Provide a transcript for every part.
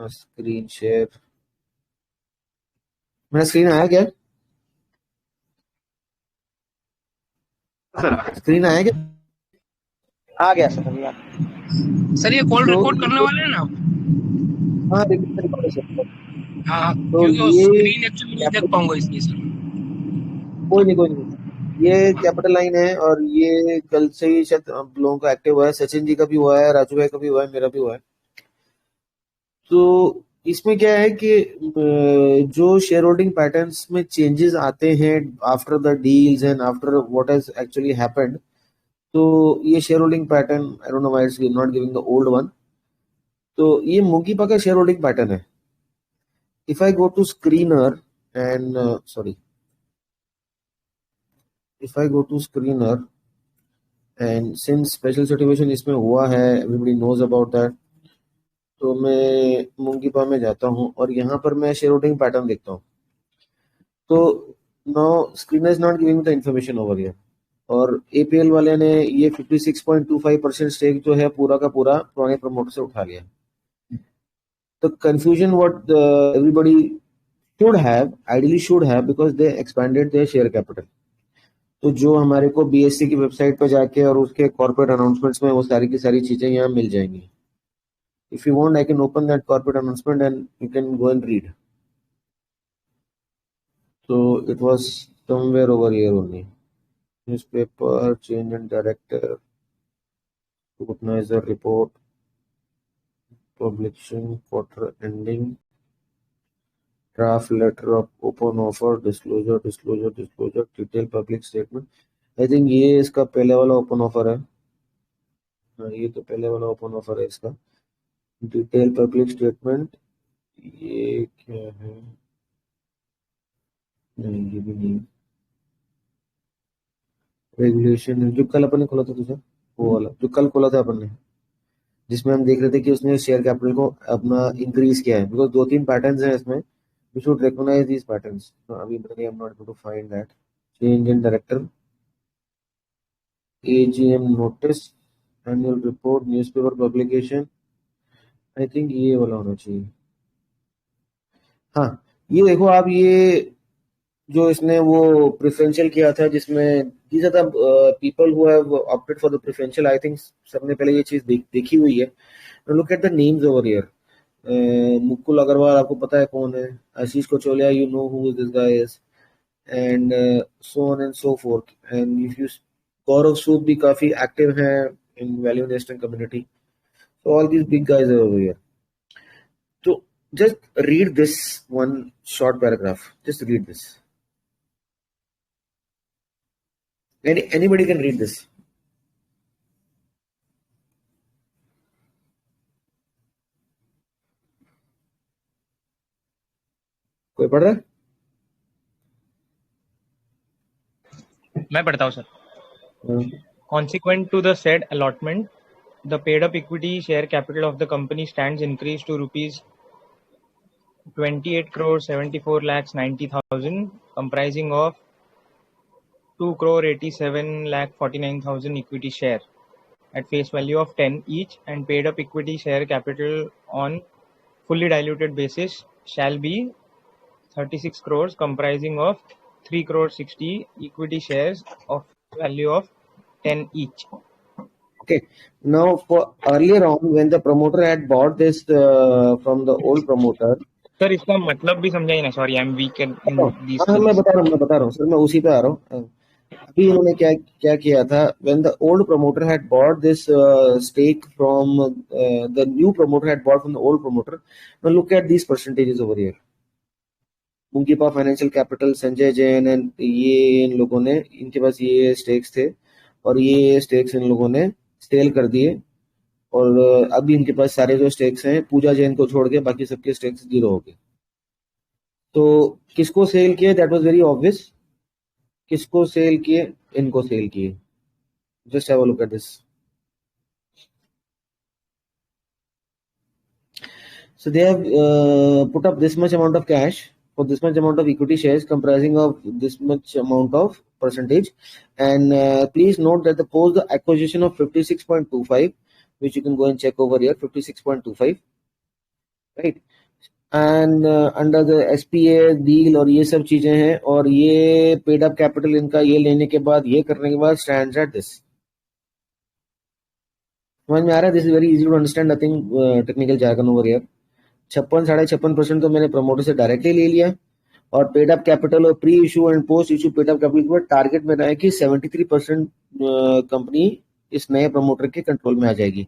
Screen share, मेरा screen आया क्या? स्क्रीन आया क्या? आ गया सर अभी सर ये कॉल तो रिकॉर्ड करने वाले हैं ना? हाँ, रिकॉर्ड है सर। हाँ, तो क्योंकि वो ये स्क्रीन एक्चुअली नहीं देख पाऊंगा इसलिए सर। कोई नहीं, ये कैपिटल लाइन है और ये कल से ही शायद हम लोगों का एक्टिव हुआ है। सचिन जी का भी हुआ है, राजू भाई का भी हुआ है, मेरा भी हुआ है। तो इसमें क्या है कि जो शेयर होल्डिंग पैटर्न्स में चेंजेस आते हैं after the deals and after what has actually happened, तो ये share holding pattern I don't know why it's not giving the old one. तो ये मुंगीपा का शेयर होल्डिंग पैटर्न है। If I go to screener and sorry, if I go to screener and since special situation इसमें हुआ है, everybody knows about that, तो मैं मुंगीपा में जाता हूँ और यहाँ पर मैं शेयर होल्डिंग पैटर्न देखता हूँ। तो no, screener is not giving the information over here. और एपीएल वाले ने ये 56.25% स्टेक जो है पूरा का पूरा पुराने प्रमोटर से उठा लिया। तो confusion what everybody should have, ideally should have, because they expanded their share capital. तो जो हमारे को बीएससी की वेबसाइट पर जाके और उसके कॉर्पोरेट अनाउंसमेंट्स में वो सारी की सारी चीजें यहाँ मिल जाएंगी। If you want I can open that corporate announcement and you can go and read. So it was somewhere over here only. Newspaper, change in director, scrutinizer report, publication, quarter ending, draft letter of open offer, disclosure, detailed public statement. I think ये इसका पहले वाला open offer है। हाँ, ये तो पहले वाला ओपन ऑफर है इसका। डिटेल पब्लिक स्टेटमेंट, ये क्या है? नहीं, ये भी नहीं। रेगुलेशन जो कल अपन ने खोला था तुझे, वो वाला जो कल खोला था अपन ने, जिसमें हम देख रहे थे कि उसने शेयर कैपिटल को अपना इंक्रीज किया है। बिकॉज दो तीन पैटर्न्स हैं इसमें, we should recognise these patterns. अभी I am not able to find that. Change in director, AGM notice, annual report, newspaper publication, I think ये वाला होना चाहिए। हाँ, ये देखो आप, ये जो इसने वो प्रेफरेंशियल किया था जिसमें these are the people who have opted for the preferential, I think सबने पहले ये चीज देखी हुई है। Look at the names over here. Mukul Agarwal आपको पता है कौन है, Ashish Kacholia you know who this guy is, and so on and so forth. And if you, Gaurav Sood भी काफी एक्टिव है in value investing community. So all these big guys are over here. तो just read this one short paragraph, just read this. Anybody can read this. कोई पढ़ रहा है? मैं पढ़ता हूँ sir. Consequent to the said allotment, the paid up equity share capital of the company stands increased to rupees 28 crore 74 lakhs 90,000, comprising of 2 crore 87 lakh 49,000 equity share at face value of 10 each, and paid up equity share capital on fully diluted basis shall be 36 crores, comprising of 3 crore 60 equity shares of value of 10 each. Okay. Now, for earlier on, when the promoter had bought this from the old promoter, sir इसका मतलब भी समझाइए ना, sorry I am weak इन दीस हाँ, मैं things. बता रहा हूँ सर, मैं उसी पे आ रहा हूँ। अभी उन्होंने क्या क्या किया था, when the old promoter had bought this stake from the new promoter had bought from the old promoter. Now look at these percentages over here. Mungipa financial capital, Sanjay Jain and ये इन लोगों ने, इनके पास ये स्टेक्स थे और ये स्टेक्स इन लोगों ने सेल कर दिए। और अभी इनके पास सारे जो स्टेक्स हैं, पूजा जैन को छोड़ के बाकी सबके स्टेक्स 0 हो गए। तो किसको सेल किए? That was very obvious. किसको सेल किए? इनको सेल किए। Just have a look at this. So they have put up this much amount of cash for this much amount of equity shares comprising of this much amount of percentage. And please note that the post the acquisition of 56.25, which you can go and check over here, 56.25, right? And under the SPA deal और ये सब चीजें हैं, और ये paid up capital इनका ये लेने के बाद, ये करने के बाद स्टैंड्स एट दिस। समझ में आ रहा है? This is very easy to understand, nothing technical jargon over here. 56-56% तो मैंने प्रमोटर से डायरेक्टली ले लिया, और पेड अप कैपिटल और pre issue and post issue paid up capital पर टारगेट मेरा है कि 73% कंपनी इस नए प्रमोटर के कंट्रोल में आ जाएगी।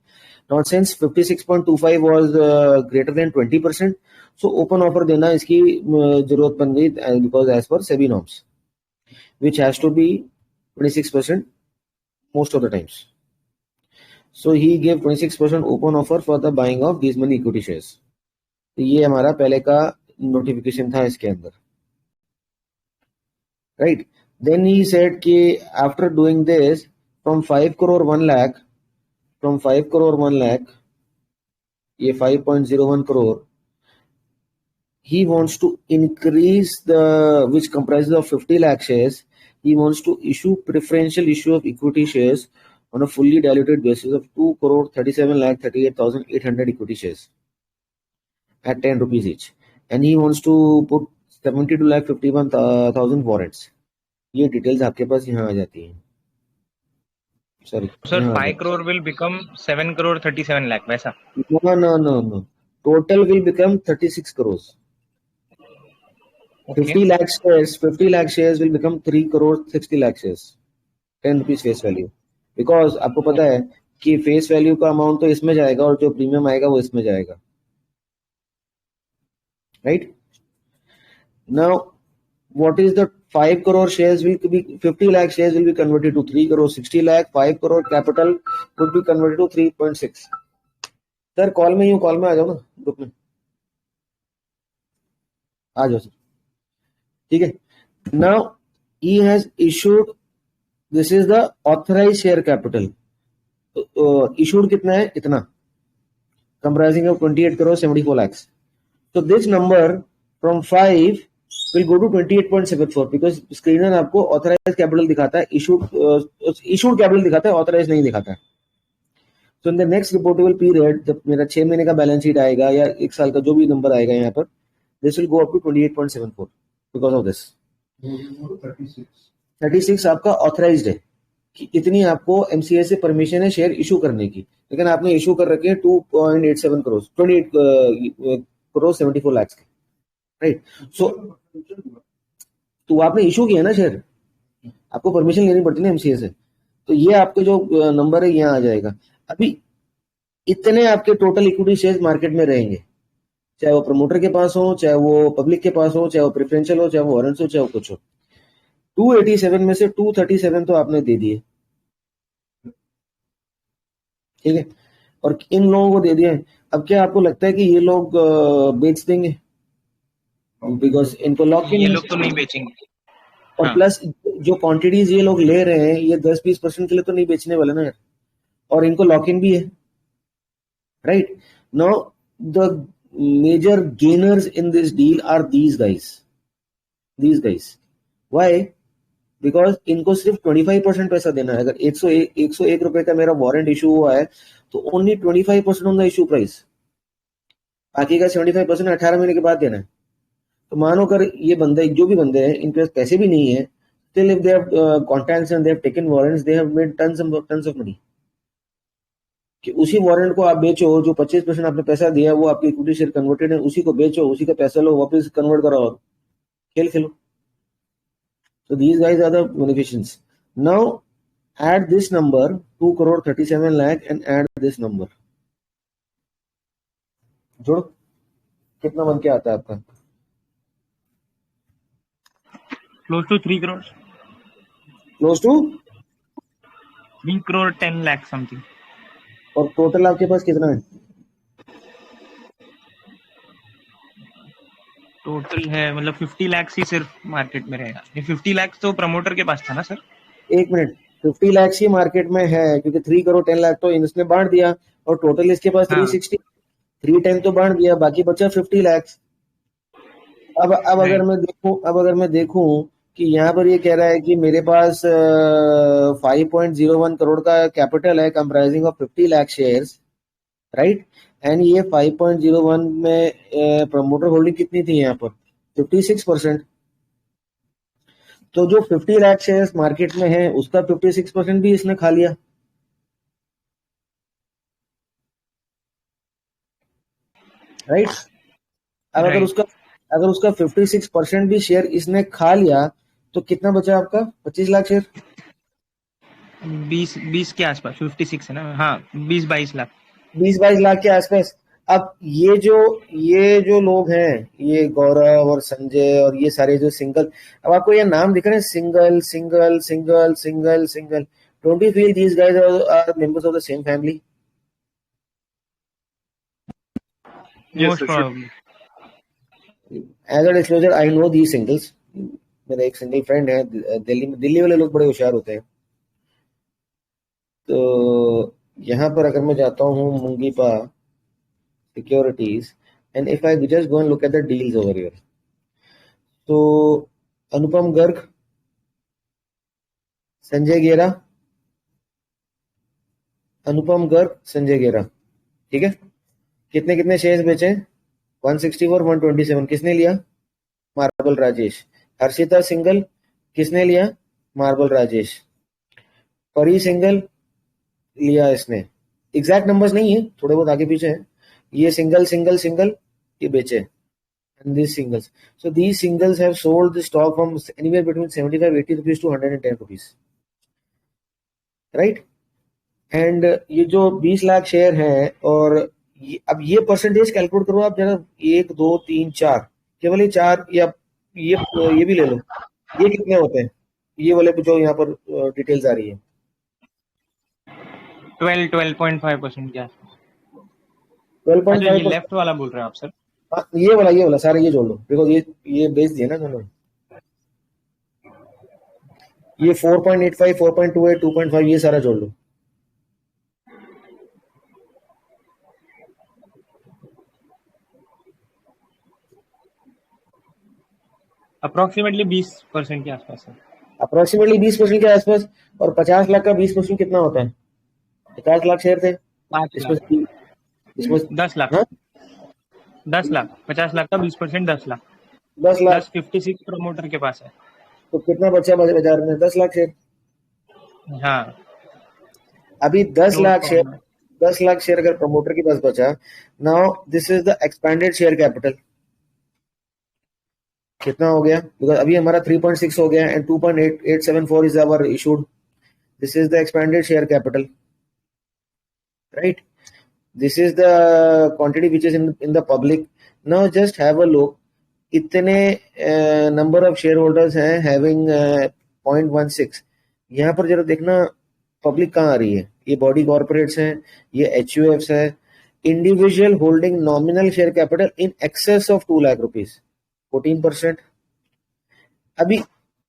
Not since 56.25 was greater than 20%, so open offer देना इसकी जरूरत बन गई, because as per SEBI norms which has to be 26% most of the times. So he gave 26% open offer for the buying of these many equity shares. तो ये हमारा पहले का नोटिफिकेशन था इसके अंदर, राइट। देन ही सेड कि after doing this from 5 crore 1 lakh, from 5 crore 1 lakh, ये 5.01 crore, he wants to increase the, which comprises of 50 lakh shares, he wants to issue preferential issue of equity shares on a fully diluted basis of 2 crore 37 lakh 38,800 equity shares at 10 rupees each, and he wants to put 72 lakh 51,000 warrants. ये details आपके पास यहाँ आ जाती हैं, sorry sir 5 crore will become 7 crore 37 lakh वैसा? no, total will become 36 crores. Okay. 50 lakh shares will become 3 crore 60 lakh shares, 10 rupees face value, because आपको पता है कि फेस वैल्यू का अमाउंट तो इसमें जाएगा और जो प्रीमियम आएगा वो इसमें जाएगा, right. Now what is the 5 crore shares will be, 50 lakh shares will be converted to 3 crore 60 lakh, 5 crore capital would be converted to 3.6. Sir call में ही हूँ, कॉल में आ जाओ ना, ग्रुप में आ जाओ सर, ठीक है। Now he has issued, this is the authorized share capital, issued कितना है, इतना, comprising of 28 crore 74 lakhs. So this number from 5 will go to 28.74, because screener आपको ऑथराइज कैपिटल दिखाता है, इशूड कैपिटल दिखाता है, ऑथराइज नहीं दिखाता है। So in the next reportable period, जब मेरा 6 महीने का बैलेंस शीट आएगा या 1 साल का जो भी नंबर आएगा यहाँ पर, this will go up to 28.74 because of this. 36 आपका ऑथराइज्ड है कि इतनी आपको एमसीए से परमिशन है शेयर इशू करने की, लेकिन आपने इशू कर रखे हैं 2.87 करोड़, 28 करोड़ 74 लाख के, राइट। सो तो आपने इशू किया ना शेयर, आपको परमिशन लेनी पड़ती है ना एमसीए से, तो ये आपके जो नंबर है यहाँ आ जाएगा। अभी इतने आपके टोटल इक्विटी शेयर्स मार्केट में रहेंगे, चाहे वो प्रमोटर के पास हो, चाहे वो पब्लिक के पास हो, चाहे वो प्रेफरेंशियल हो, चाहे वो वारंट्स हो, चाहे वो कुछ हो। 287 में से 237 तो आपने दे दिए, ठीक है, और इन लोगों को दे दिया है। अब क्या आपको लगता है कि ये लोग बेच देंगे? बिकॉज इनको लॉक इन, ये लोग तो नहीं बेचेंगे, और हाँ। प्लस जो क्वांटिटीज ये लोग ले रहे हैं ये 10-20% के लिए तो नहीं बेचने वाले ना यार, और इनको लॉक इन भी है, right. Now the major gainers in this deal are these guys. Why? Because इनको सिर्फ 25% पैसा देना है। अगर 101 रुपए का मेरा वारंट इशू हुआ है तो only 25% on the issue price, बाकी का 75% 18 महीने के बाद देना है। तो मानो कर ये बंदे, जो भी बंदे हैं, इनके पास पैसे भी नहीं है, still if they have contacts and they have taken warrants, they have made tons of money। कि उसी वारंट को आप बेचो, जो 25% आपने पैसा दिया वो आपकी इक्विटी शेयर कन्वर्टेड है, उसी को बेचो, उसी का पैसा लो, वापस कन्वर्ट करो और खेल खेलो। So these guys are the beneficiaries. Now add this number 2 crore 37 lakh and add this number, जोड़ो कितना बन के आता है आपका? Close to 3 crore, close to 3 crore 10 lakh something। और टोटल आपके पास कितना है? टोटल है मतलब 50 lakhs ही सिर्फ मार्केट में रहेगा। ये 50 lakhs तो प्रमोटर के पास था ना सर? एक मिनट, 50 लाख ही मार्केट में है, क्योंकि 3 करोड़ 10 लाख तो इसने बांट दिया, और टोटल इसके पास 360, 310 तो बांट दिया, बाकी बचा 50 लाख। अब अगर मैं देखूं कि यहाँ पर ये कह रहा है कि मेरे पास 5.01 करोड़ का कैपिटल है comprising of 50 lakh shares, right, and ये 5.01 में प्रमोटर होल्डिंग कितनी थी यहाँ पर 56%। तो जो 50 लाख शेयर्स मार्केट में है उसका 56% भी इसने खा लिया, राइट। अब राइट। अगर उसका 56% भी शेयर इसने खा लिया तो कितना बचा आपका 25 लाख शेयर। 20 के आसपास 56 है ना, हाँ 20-22 लाख। 20-22 लाख के आसपास। अब ये जो लोग हैं, ये गौरव और संजय और ये सारे जो सिंगल, अब आपको ये नाम दिख रहे हैं Singhal Singhal Singhal Singhal Singhal, don't you feel these guys are members of the same family? Most probably. As a disclosure I know the Singhals, मेरा एक सिंगल फ्रेंड है दिल्ली वाले लोग बड़े होशियार होते हैं। तो यहाँ पर अगर मैं जाता हूँ Mungipa securities and if I just go and look at the deals over here, तो अनुपम गर्ग, संजय गेरा, अनुपम गर्ग, संजय गेरा, ठीक है। कितने कितने शेयर्स बेचे? 164, 127। किसने लिया? मार्बल राजेश। हर्षिता सिंगल, किसने लिया? मार्बल राजेश। परी सिंगल लिया इसने, एग्जैक्ट नंबर्स नहीं है, थोड़े बहुत आगे पीछे हैं। ये सिंगल सिंगल सिंगल ये बेचे, and these singles. So these singles have sold the stock from anywhere between 75, 80 rupees to 110 rupees, right? And ये जो 20 लाख शेयर हैं, और अब ये परसेंटेज कैलकुलेट करो आप जरा, 1 2 3 4, केवल ये चार, या ये भी ले लो, ये कितने होते हैं ये वाले जो यहाँ पर डिटेल्स आ रही है? 12.5% के आसपास। ट्वेल्व पॉइंट अच्छा, ये फाइव लेफ्ट वाला बोल रहे हैं आप सर? ये वाला सारे ये जोड़ लो, बिकॉज ये बेच दिए ना उन्होंने। ये 4.85, 4.28, 2.5 ये सारा जोड़ लो। अप्रोक्सीमेटली 20% के आसपास है। अप्रोक्सीमेटली 20% के आसपास। और 50 लाख का 20% कितना होता है? 50 लाख शेयर थे 5 इसमें लाख से, इसमें 10 लाख हाँ 10 लाख 50 लाख का 20% 10 लाख 10 लाख। प्लस 56 प्रमोटर के पास है। तो कितना बचा बाजार में? 10 लाख शेयर। हाँ, अभी 10 note lakh share, down. 10 lakh share अगर प्रमोटर के पास बचा, now this is the expanded share capital, कितना हो गया? बिकॉज अभी हमारा 3.6 हो गया and 2.874 is our issued, this is the expanded share capital, right. This is the quantity which is in the public. Now just have a look, इतने number of share holders हैं हैविंग 0.16। यहाँ पर जरा देखना पब्लिक कहाँ आ रही है। ये बॉडी कॉर्पोरेट्स हैं, ये HUFs है। Individual holding nominal share capital in excess of 2 lakh rupees, 14%। अभी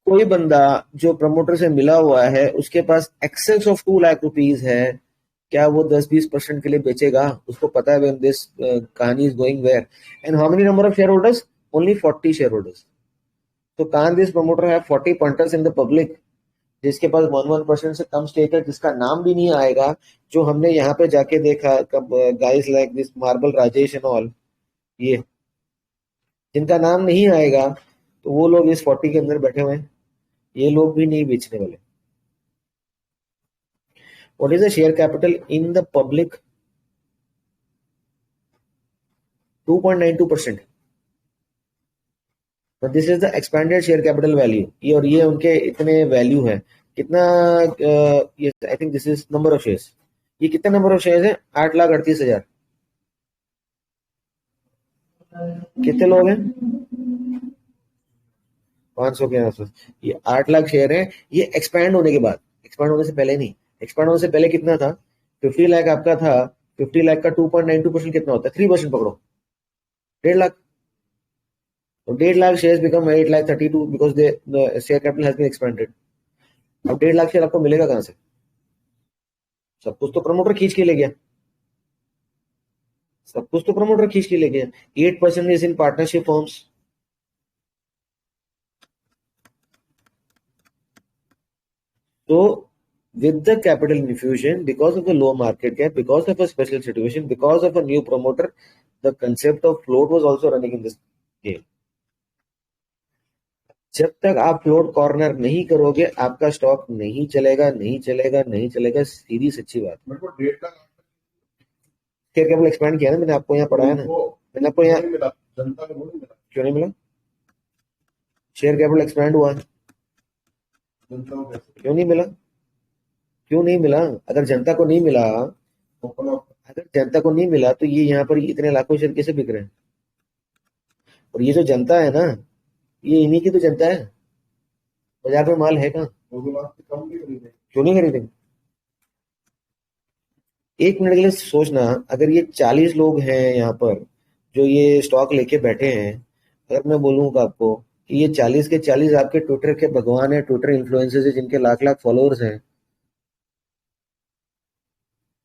कोई बंदा जो प्रमोटर से मिला हुआ है उसके पास एक्सेस ऑफ 2 लाख रुपीज है, क्या वो 10-20% के लिए बेचेगा? उसको पता है when this कहानी is going where and how many number of shareholders? Only 40 shareholders. So can't this promoter have 40 punters in the public जिसके पास 1% से कम स्टेक है, जिसका नाम भी नहीं आएगा, जो हमने यहाँ पे जाके देखा guys like this marble Rajesh and all, ये जिनका नाम नहीं आएगा, तो वो लोग इस 40 के अंदर बैठे हुए हैं, ये लोग भी नहीं बेचने वाले। What is the share capital in the public? 2.92%. But this is the expanded share capital value. ये और ये उनके इतने वैल्यू है कितना? ये I think this is number of shares. ये कितने नंबर ऑफ शेयर्स है? 8,38,000। कितने लोग हैं? 500 के आसपास। ये 8 लाख शेयर है, ये एक्सपैंड होने के बाद, एक्सपैंड होने से पहले नहीं। एक्सपैंड होने से पहले कितना था? 50 लाख आपका था। 50 लाख का 2.92% कितना होता है? 3% पकड़ो, 1.5 लाख। तो 1.5 lakh shares become 8,32,000 because the share capital has been expanded. अब 1.5 लाख शेयर आपको मिलेगा कहां से? सब कुछ तो प्रमोटर खींच के ले गया, सब कुछ तो प्रमोटर खींच के ले गया। 8% इज इन पार्टनरशिप फॉर्म्स। तो with the capital infusion, because of the low market cap, because of a special situation, because of a new promoter, the concept of float was also running in this game. जब तक आप float corner नहीं करोगे आपका stock नहीं चलेगा, नहीं चलेगा, नहीं चलेगा, सीधी सच्ची बात। मेरे को डेट का शेयर कैपिटल एक्सपैंड किया ना मैंने, आपको यहाँ पढ़ाया ना, मैंने आपको यहाँ मिला, जनता को नहीं मिला, क्यों नहीं मिला? शेयर कैपिटल एक्सपैंड हुआ, जनता को कैसे क्यों नहीं मिला? क्यों नहीं मिला? अगर जनता को नहीं मिला, ओपन ऑफ अगर जनता को नहीं मिला तो ये यहाँ पर इतने लाखों शेयर कैसे बिक रहे हैं? और ये जो जनता है ना, ये इन्हीं की तो जनता है, बाजार में माल है कहाँ? वो भी बात कम भी खरीदे, क्यों नहीं खरीदेंगे? एक मिनट के लिए सोचना, अगर ये 40 लोग हैं यहाँ पर जो ये स्टॉक लेके बैठे हैं, अगर मैं बोलूँगा आपको कि ये 40 के 40 आपके ट्विटर के भगवान है, ट्विटर इन्फ्लुएंसर्स है जिनके लाख लाख फॉलोअर्स हैं,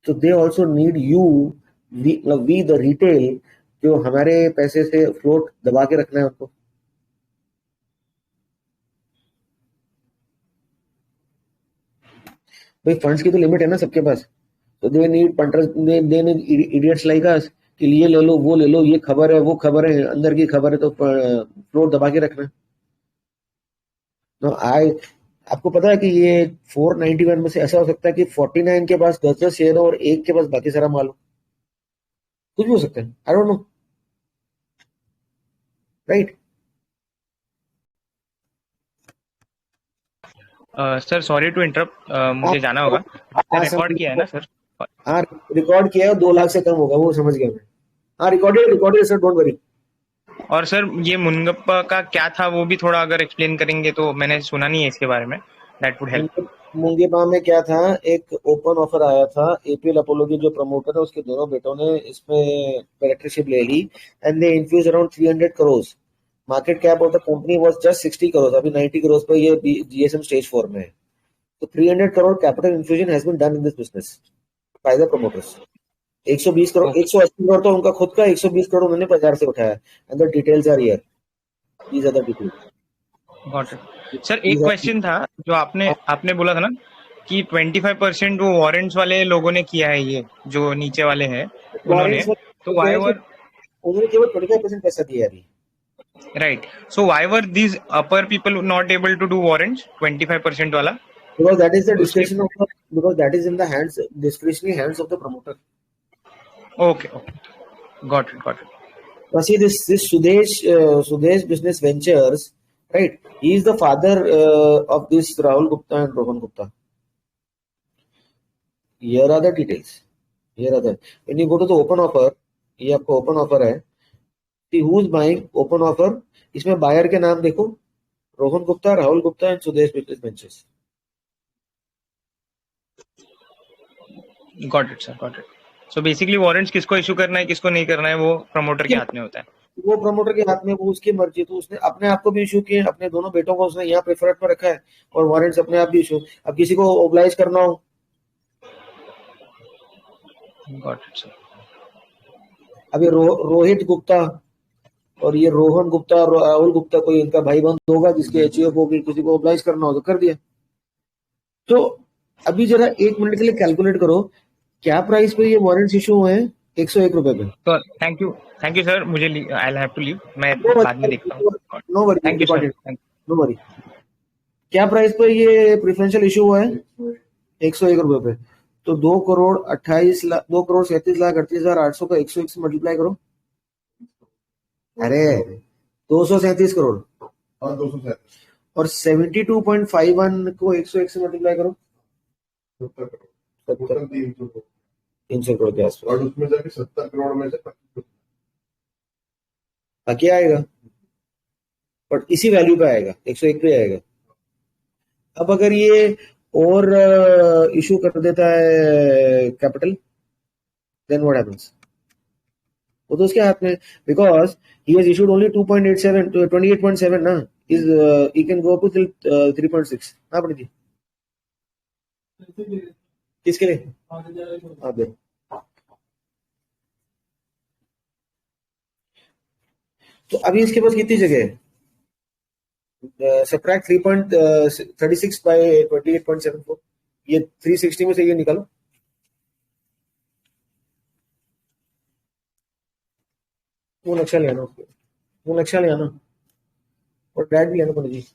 तो they also need you, we the retail, जो हमारे पैसे से फ्लोट दबा के रखना है उनको। भाई फंड्स की तो लिमिट है ना सबके पास, तो they need punters, they need idiots like us कि ये ले लो, वो ले लो, ये खबर है, वो खबर है, अंदर की खबर है, तो फ्लोट दबा के रखना। तो आपको पता है कि ये 491 में से ऐसा हो सकता है कि 49 के पास 10 शेयर हो और एक के पास बाकी सारा माल हो, कुछ भी हो सकता है, I don't know, right? Sir sorry to interrupt, मुझे जाना होगा। आपने रिकॉर्ड किया है ना सर? हाँ रिकॉर्ड किया है, 2 लाख से कम होगा, वो समझ गया मैं। हाँ रिकॉर्डेड सर, डोंट वरी। और सर ये मुनगप्पा का क्या था वो भी थोड़ा अगर एक्सप्लेन करेंगे तो, मैंने सुना नहीं है इसके बारे में, दैट वुड हेल्प। मुंगेबा में क्या था, एक ओपन ऑफर आया था, एपीएल अपोलो के जो प्रमोटर है उसके दोनों बेटों ने इसमें डायरेक्टरशिप ले ली and they infuse around 300 crore. Market cap of the company was just 60 crore, अभी 90 करोड़ पे ये जीएसएम स्टेज 4 में है। तो 300 crore capital infusion has been done in this business by the promoters. 120 crore, 180 crore तो उनका खुद का, 120 करोड़ उन्होंने बाजार से उठाया, and the details are here, these are the details. Got it. Sir एक क्वेश्चन था, जो आपने बोला था ना कि 25% वो वारंट्स वाले लोगों ने किया है, ये जो नीचे वाले हैं उन्होंने, तो व्हाई वर उन्होंने केवल 25% पैसा दिया अभी, right? So why were these upper people not able to do warrants 25% वाला? because that is the discretion of the, because that is in the hands, discretionary hands of the promoter. Okay, got it. Now see this Sudesh Business Ventures, right? He is the father of this Rahul Gupta and Rohan Gupta. Here are the details. When you go to the open offer, ये आपको open offer है, see who's buying open offer, इसमें buyer के नाम देखो, Rohan Gupta, Rahul Gupta and Sudesh Business Ventures. Got it sir, got it. So basically warrants किसको issue करना है, किसको नहीं करना है, वो प्रमोटर के हाथ में होता है। वो प्रमोटर के हाथ में, वो उसकी मर्जी। तो उसने अपने आप को भी इशू किए, अपने दोनों बेटों को उसने यहाँ प्रेफरेंस पर रखा है, और वारंट्स अपने आप भी इशू। अब किसी को ओब्लाइज करना हो, गॉट इट सर। अभी रोहित गुप्ता और ये रोहन गुप्ता और राहुल गुप्ता, कोई इनका भाई बंद होगा जिसके एचयूएफ होगी, किसी को ओब्लाइज करना हो तो कर दिया। तो अभी जरा 1 मिनट के लिए कैलकुलेट करो, क्या प्राइस पे ये वारंट्स इशू हुए हैं? 101 रुपए पे। तो थैंक यू सर, मुझे I will have to leave, मैं बाद में देखता हूँ। No worry, thank you sir, no worry. क्या प्राइस पे ये प्रेफरेंशियल इशू हुआ है? 101 रुपए पे। तो 2 करोड़ 28 लाख, 2 करोड़ 37 लाख 38,800 का 101 से मल्टीप्लाई करो। अरे 237 करोड़, और 237 और 72.51 को 101 से मल्टीप्लाई करो, 70 करोड़, 300 करोड़ के आसपास। और उसमें जाके 70 करोड़ में से 25 बाकी आएगा, बट इसी वैल्यू पे आएगा, 101 पे आएगा। अब अगर ये और इशू कर देता है कैपिटल, देन व्हाट हैपेंस? वो तो उसके हाथ में, because he has issued only 2.87 to 28.7 ना, is he can go up to 3.6 ना पड़ी थी। किसके लिए? आप देखो, तो अभी इसके पास कितनी जगह है? subtract 3.36 by 28.74, ये 360 में से ये निकालो, वो नक्शा ले आना, उसको वो नक्शा ले आना और डायरेक्ट भी आना पड़ेगी।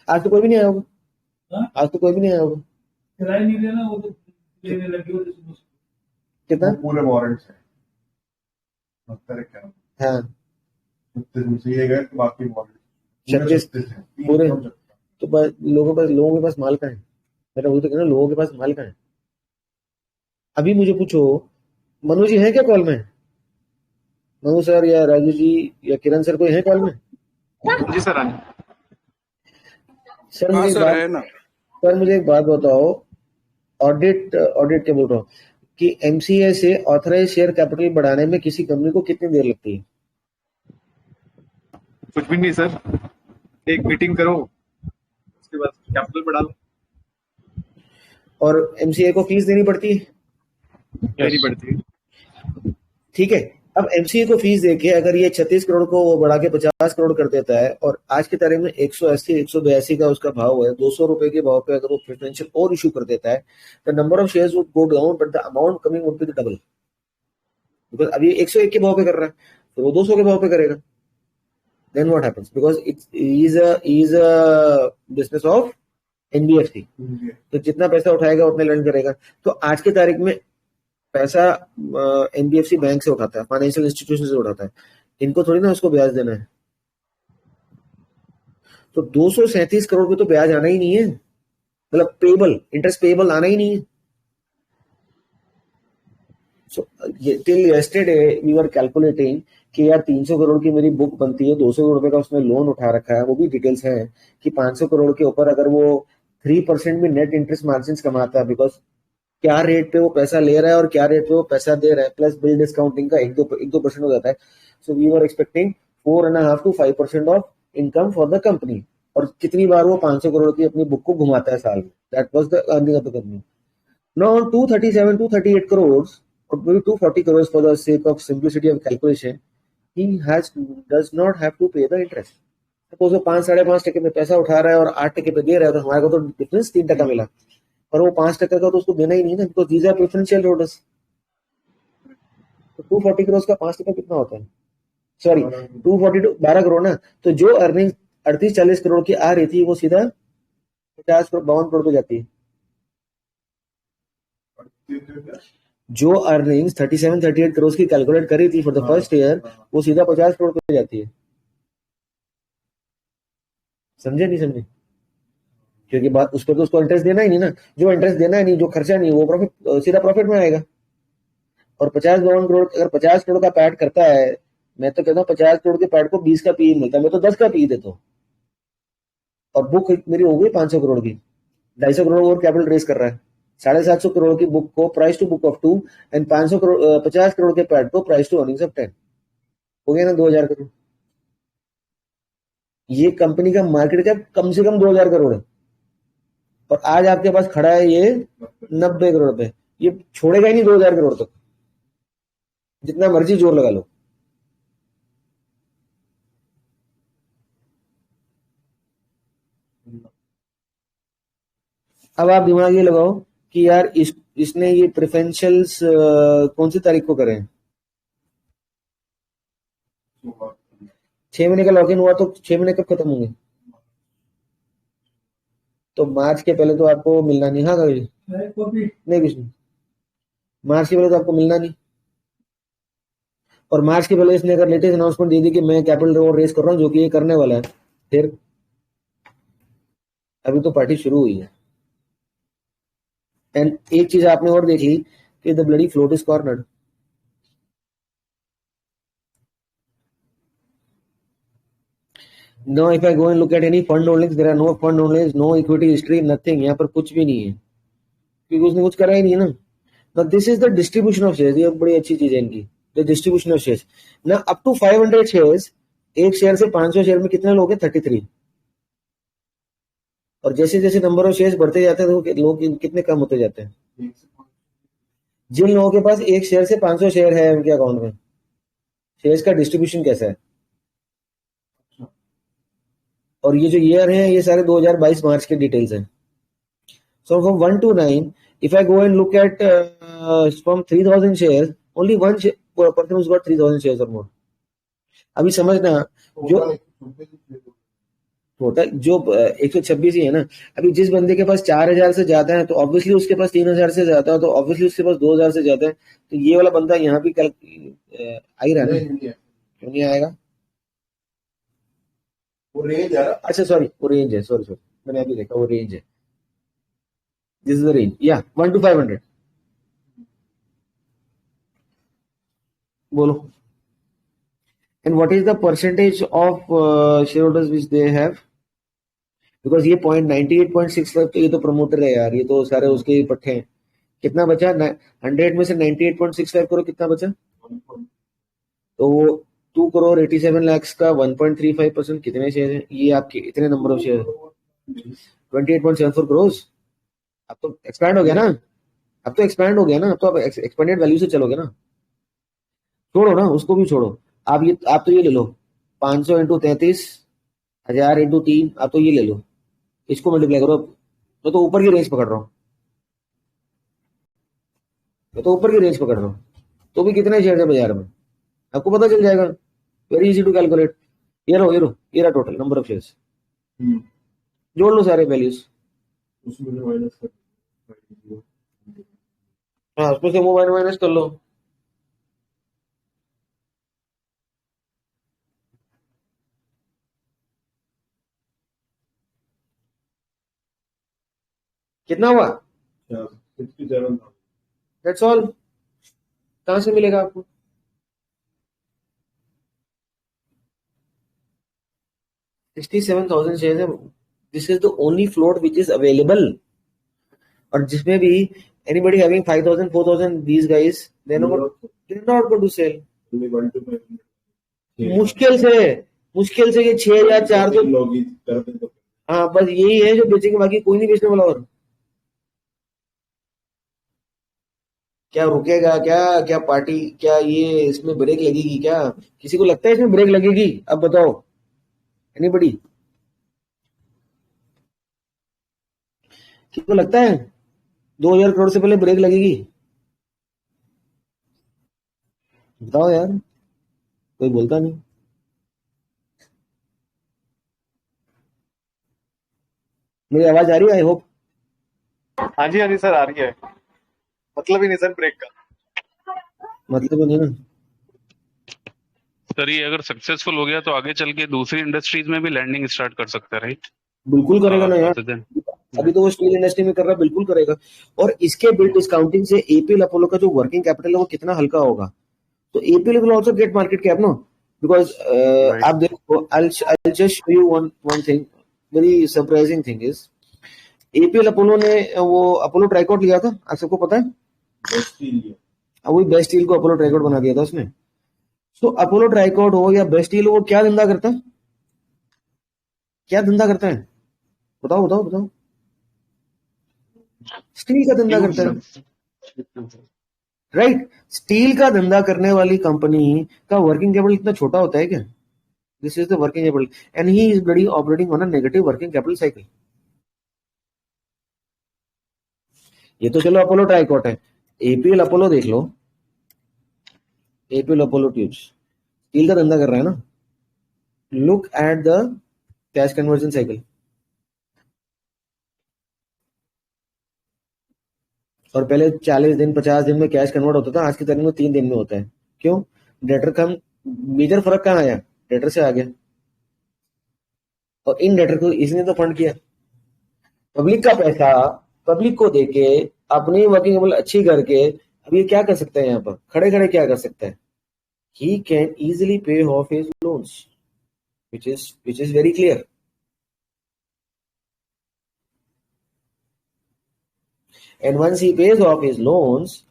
आज तो कोई भी नहीं आया होगा, आज तो कोई भी नहीं आया होगा। किराया नहीं लेना, वो तो लेने लगे हो तो कितना? पूरे वारंट्स है क्या? हाँ 36 में से ये गए तो बाकी वारंट 36 पूरे। तो लोगों के पास माल का है, मेरा वही तो कहना, लोगों के पास माल का है। अभी मुझे पूछो, मनु जी है क्या कॉल में? मनु सर या राजू जी या किरण सर कोई है कॉल में? जी सर आने। सर हाँ मुझे सर है ना। सर मुझे एक बात बताओ, ऑडिट क्या बोल रहा हूँ कि एमसीए से ऑथराइज शेयर कैपिटल बढ़ाने में किसी कंपनी को कितनी देर लगती है? कुछ भी नहीं सर, एक मीटिंग करो उसके बाद कैपिटल बढ़ा लो। और एमसीए को फीस देनी पड़ती है? देनी पड़ती है। ठीक है, अब एमसीए को फीस देके अगर ये 36 करोड़ को वो बढ़ा के 50 करोड़ कर देता है और आज की तारीख में 180 182 का उसका भाव है, 200 रुपए के भाव पे अगर वो प्रेफरेंशियल और इशू कर देता है, the number of shares would go down but the amount coming would be the double. Because अभी 101 के भाव पे कर रहा है, तो वो 200 के भाव पे करेगा। Then what happens, because it is a business of NBFC, तो जितना पैसा उठाएगा उतने लर्न करेगा। तो आज की तारीख में पैसा एनबीएफसी बैंक से उठाता है, फाइनेंशियल इंस्टीट्यूशन से उठाता है, इनको थोड़ी ना उसको ब्याज देना है। तो 237 करोड़ को तो ब्याज आना ही नहीं है, मतलब पेबल इंटरेस्ट पेबल आना ही नहीं है। So till yesterday we were calculating कि यार 300 करोड़ की मेरी बुक बनती है, 200 करोड़ रुपए का उसने लोन उठा रखा है, वो भी डिटेल्स है कि 500 करोड़ के ऊपर अगर वो 3% भी नेट इंटरेस्ट मार्जिन कमाता है, बिकॉज क्या रेट पे वो पैसा ले रहा है और क्या रेट पे वो पैसा दे रहा है, प्लस बिल डिस्काउंटिंग का 1-2% हो जाता है। So we were expecting 4.5 to 5% of income for the company. और कितनी बार वो 500 करोड़ की अपनी बुक को घुमाता है साल में, that was the earning of the company. Now 237 238 crore or maybe 240 crores for the sake of simplicity of calculation, he does not have to pay the interest. Suppose वो 5-5.5% में पैसा उठा रहा है और 8% पे दे रहा है, तो हमारे को तो डिफरेंस 3% मिला, और वो 5% का तो उसको देना ही नहीं ना, because these are preferential holders. तो 240 करोड़ का 5% कितना होता है? सॉरी 240 12 करोड़ ना। तो जो अर्निंग 38-40 करोड़ की आ रही थी वो सीधा 50 करोड़ 52 करोड़ पे जाती है। जो अर्निंग्स 37-38 करोड़ की कैलकुलेट करी थी फॉर द फर्स्ट ईयर, वो सीधा 50 करोड़ पे जाती है। समझे नहीं समझे? क्योंकि बात उस पर तो उसको इंटरेस्ट देना ही नहीं ना, जो इंटरेस्ट देना है नहीं, जो खर्चा नहीं, वो प्रॉफिट सीधा प्रॉफिट में आएगा। और 50-52 करोड़ अगर 50 करोड़ का पैट करता है, मैं तो कहता हूँ 50 करोड़ के पैट को 20 का पी मिलता है, मैं तो 10 का पी देता हूँ। और बुक मेरी हो गई 500 करोड़ की, 250 करोड़ और कैपिटल रेस कर रहा है, 750 करोड़ की बुक को price to book of 2 and 500 crore 50 crore के पैट को प्राइस टू अर्निंग्स ऑफ 10, हो गया ना 2000 करोड़। ये कंपनी का मार्केट कैप कम से कम 2000 करोड़ है, और आज आपके पास खड़ा है ये 90 करोड़ पे। ये छोड़ेगा ही नहीं 2000 करोड़ तक, जितना मर्जी जोर लगा लो। अब आप दिमाग ये लगाओ कि यार इसने ये प्रेफरेंशियल्स कौन सी तारीख को करें? 6 महीने का लॉगिन हुआ, तो 6 महीने कब खत्म होंगे? तो मार्च के पहले तो आपको मिलना नहीं। हाँ कभी नहीं, कुछ नहीं, मार्च के पहले तो आपको मिलना नहीं। और मार्च के पहले इसने अगर लेटेस्ट अनाउंसमेंट दे दी कि मैं कैपिटल रेस कर रहा हूँ, जो कि ये करने वाला है, फिर अभी तो पार्टी शुरू हुई है। एंड एक चीज आपने और देखी कि the bloody float is cornered. Now if I go and look at any fund holdings, there are no fund holdings, no equity history, nothing। यहाँ पर कुछ भी नहीं है, क्योंकि उसने कुछ करा ही नहीं है ना। Now this is the distribution of shares, ये बड़ी अच्छी चीज है इनकी, the distribution of shares। Now up to 500 shares, एक शेयर से 500 शेयर में कितने लोग हैं? 33। और जैसे जैसे नंबर ऑफ शेयर्स बढ़ते जाते हैं तो लोग कितने कम होते जाते हैं? जिन लोगों के पास एक शेयर से 500 शेयर है उनके अकाउंट में, शेयर्स का डिस्ट्रीब्यूशन कैसा है? और ये जो ईयर है ये सारे 2022 मार्च के डिटेल्स हैं. So from 1 to 9, if I go and look at from 3,000 shares, only one person who's got 3,000 shares or more. अभी समझना जो टोटल जो 126 ही है ना. अभी जिस बंदे के पास 4,000 से ज्यादा है तो ऑब्वियसली उसके पास 3,000 से ज्यादा है तो ऑब्वियसली उसके पास 2,000 से ज्यादा है. तो ये वाला बंदा यहाँ भी कल आ ही रहा है ना. क्यों नहीं आएगा? वो रेंज है. अच्छा सॉरी वो रेंज है. सॉरी मैंने अभी देखा वो रेंज है. This is the range. या 1 to 500. बोलो. And what is the percentage of shareholders which they have? Because ये 98.65 तो ये तो प्रमोटर है यार. ये तो सारे उसके ही पट्टे हैं. कितना बचा? 100 में से 98.65 करो कितना बचा? तो वो 2 करोड़ 87 lakhs का 1.35% कितने शेयर हैं? ये आपके इतने नंबर ऑफ शेयर 28.74 करोड़. अब तो एक्सपैंड हो गया ना. अब तो आप एक्सपेंडेड वैल्यू से चलोगे ना. छोड़ो ना उसको भी छोड़ो. आप तो ये ले लो 500 इंटू 33 1000 इंटू 3. आप तो ये ले लो इसको मल्टीप्लाई करो. मैं तो ऊपर की रेंज पकड़ रहा हूँ. तो भी कितने शेयर है बाजार में आपको पता चल जाएगा. Very easy to calculate. ये रहा टोटल नंबर ऑफ शेयर्स. जोड़ लो सारे वैल्यूज. उसमें से माइनस कर. हाँ उसमें से माइनस कर लो. कितना हुआ? 67,000. That's all. कहां से मिलेगा आपको? $67,000 शेयर है. This is the only float which is available. और जिसमें भी anybody having 5,000 4,000 these guys they're not going to sell. Only 1 to 500. मुश्किल से ये 6 या 4 तो लोग ही करते तो. हाँ बस यही है जो बेचेंगे. बाकी कोई नहीं बेचने वाला. और क्या रुकेगा? क्या पार्टी? क्या ये इसमें ब्रेक लगेगी? क्या किसी को लगता है इसमें ब्रेक लगेगी? अब बताओ एनीबडी किसी को लगता है 2,000 करोड़ से पहले ब्रेक लगेगी? बताओ यार. कोई बोलता नहीं. मेरी आवाज आ रही है? I hope. हाँ जी सर आ रही है. मतलब ही नहीं सर ब्रेक का. मतलब नहीं ना. सर ये अगर सक्सेसफुल हो गया तो आगे चल के दूसरी इंडस्ट्रीज में भी लैंडिंग स्टार्ट कर सकता है राइट? बिल्कुल करेगा ना यार. other than- अभी तो वो स्टील इंडस्ट्री में कर रहा है. बिल्कुल करेगा. और इसके बिल डिस्काउंटिंग से एपीएल अपोलो का जो वर्किंग कैपिटल है वो कितना हल्का होगा. तो APL will also get market cap no. Because आप देखो I just show you one thing. Very surprising thing is APL Apollo ने वो अपोलो ट्राइकोट लिया था. आप सबको पता है. वही बेस्ट स्टील को अपोलो ट्राइकोट बना दिया था उसने. तो अपोलो ट्राइकोट हो या बेस्ट स्टील हो वो क्या धंधा करता है? बताओ. स्टील का धंधा करता है राइट. स्टील का धंधा करने वाली कंपनी का वर्किंग कैपिटल इतना छोटा होता है क्या? This is the working capital and he is bloody operating on a negative working capital cycle. ये तो चलो अपोलो ट्राइकोट है. एपीएल अपोलो देख लो. एपीएल अपोलो ट्यूब्स स्टील का धंधा कर रहा है ना. Look at the cash conversion cycle. और पहले 40 दिन 50 दिन में कैश कन्वर्ट होता था. आज की तारीख में 3 दिन में होता है. क्यों? डेटर का मेजर फर्क कहाँ आया? डेटर से आ गया. और इन डेटर को इसने तो फंड किया. पब्लिक का पैसा पब्लिक को देके अपनी वर्किंग कैपिटल अच्छी करके अब ये क्या कर सकता है? यहाँ पर खड़े खड़े क्या कर सकता है? ही कैन इजिली पे of his loans which is very clear. And once he pays off his loans,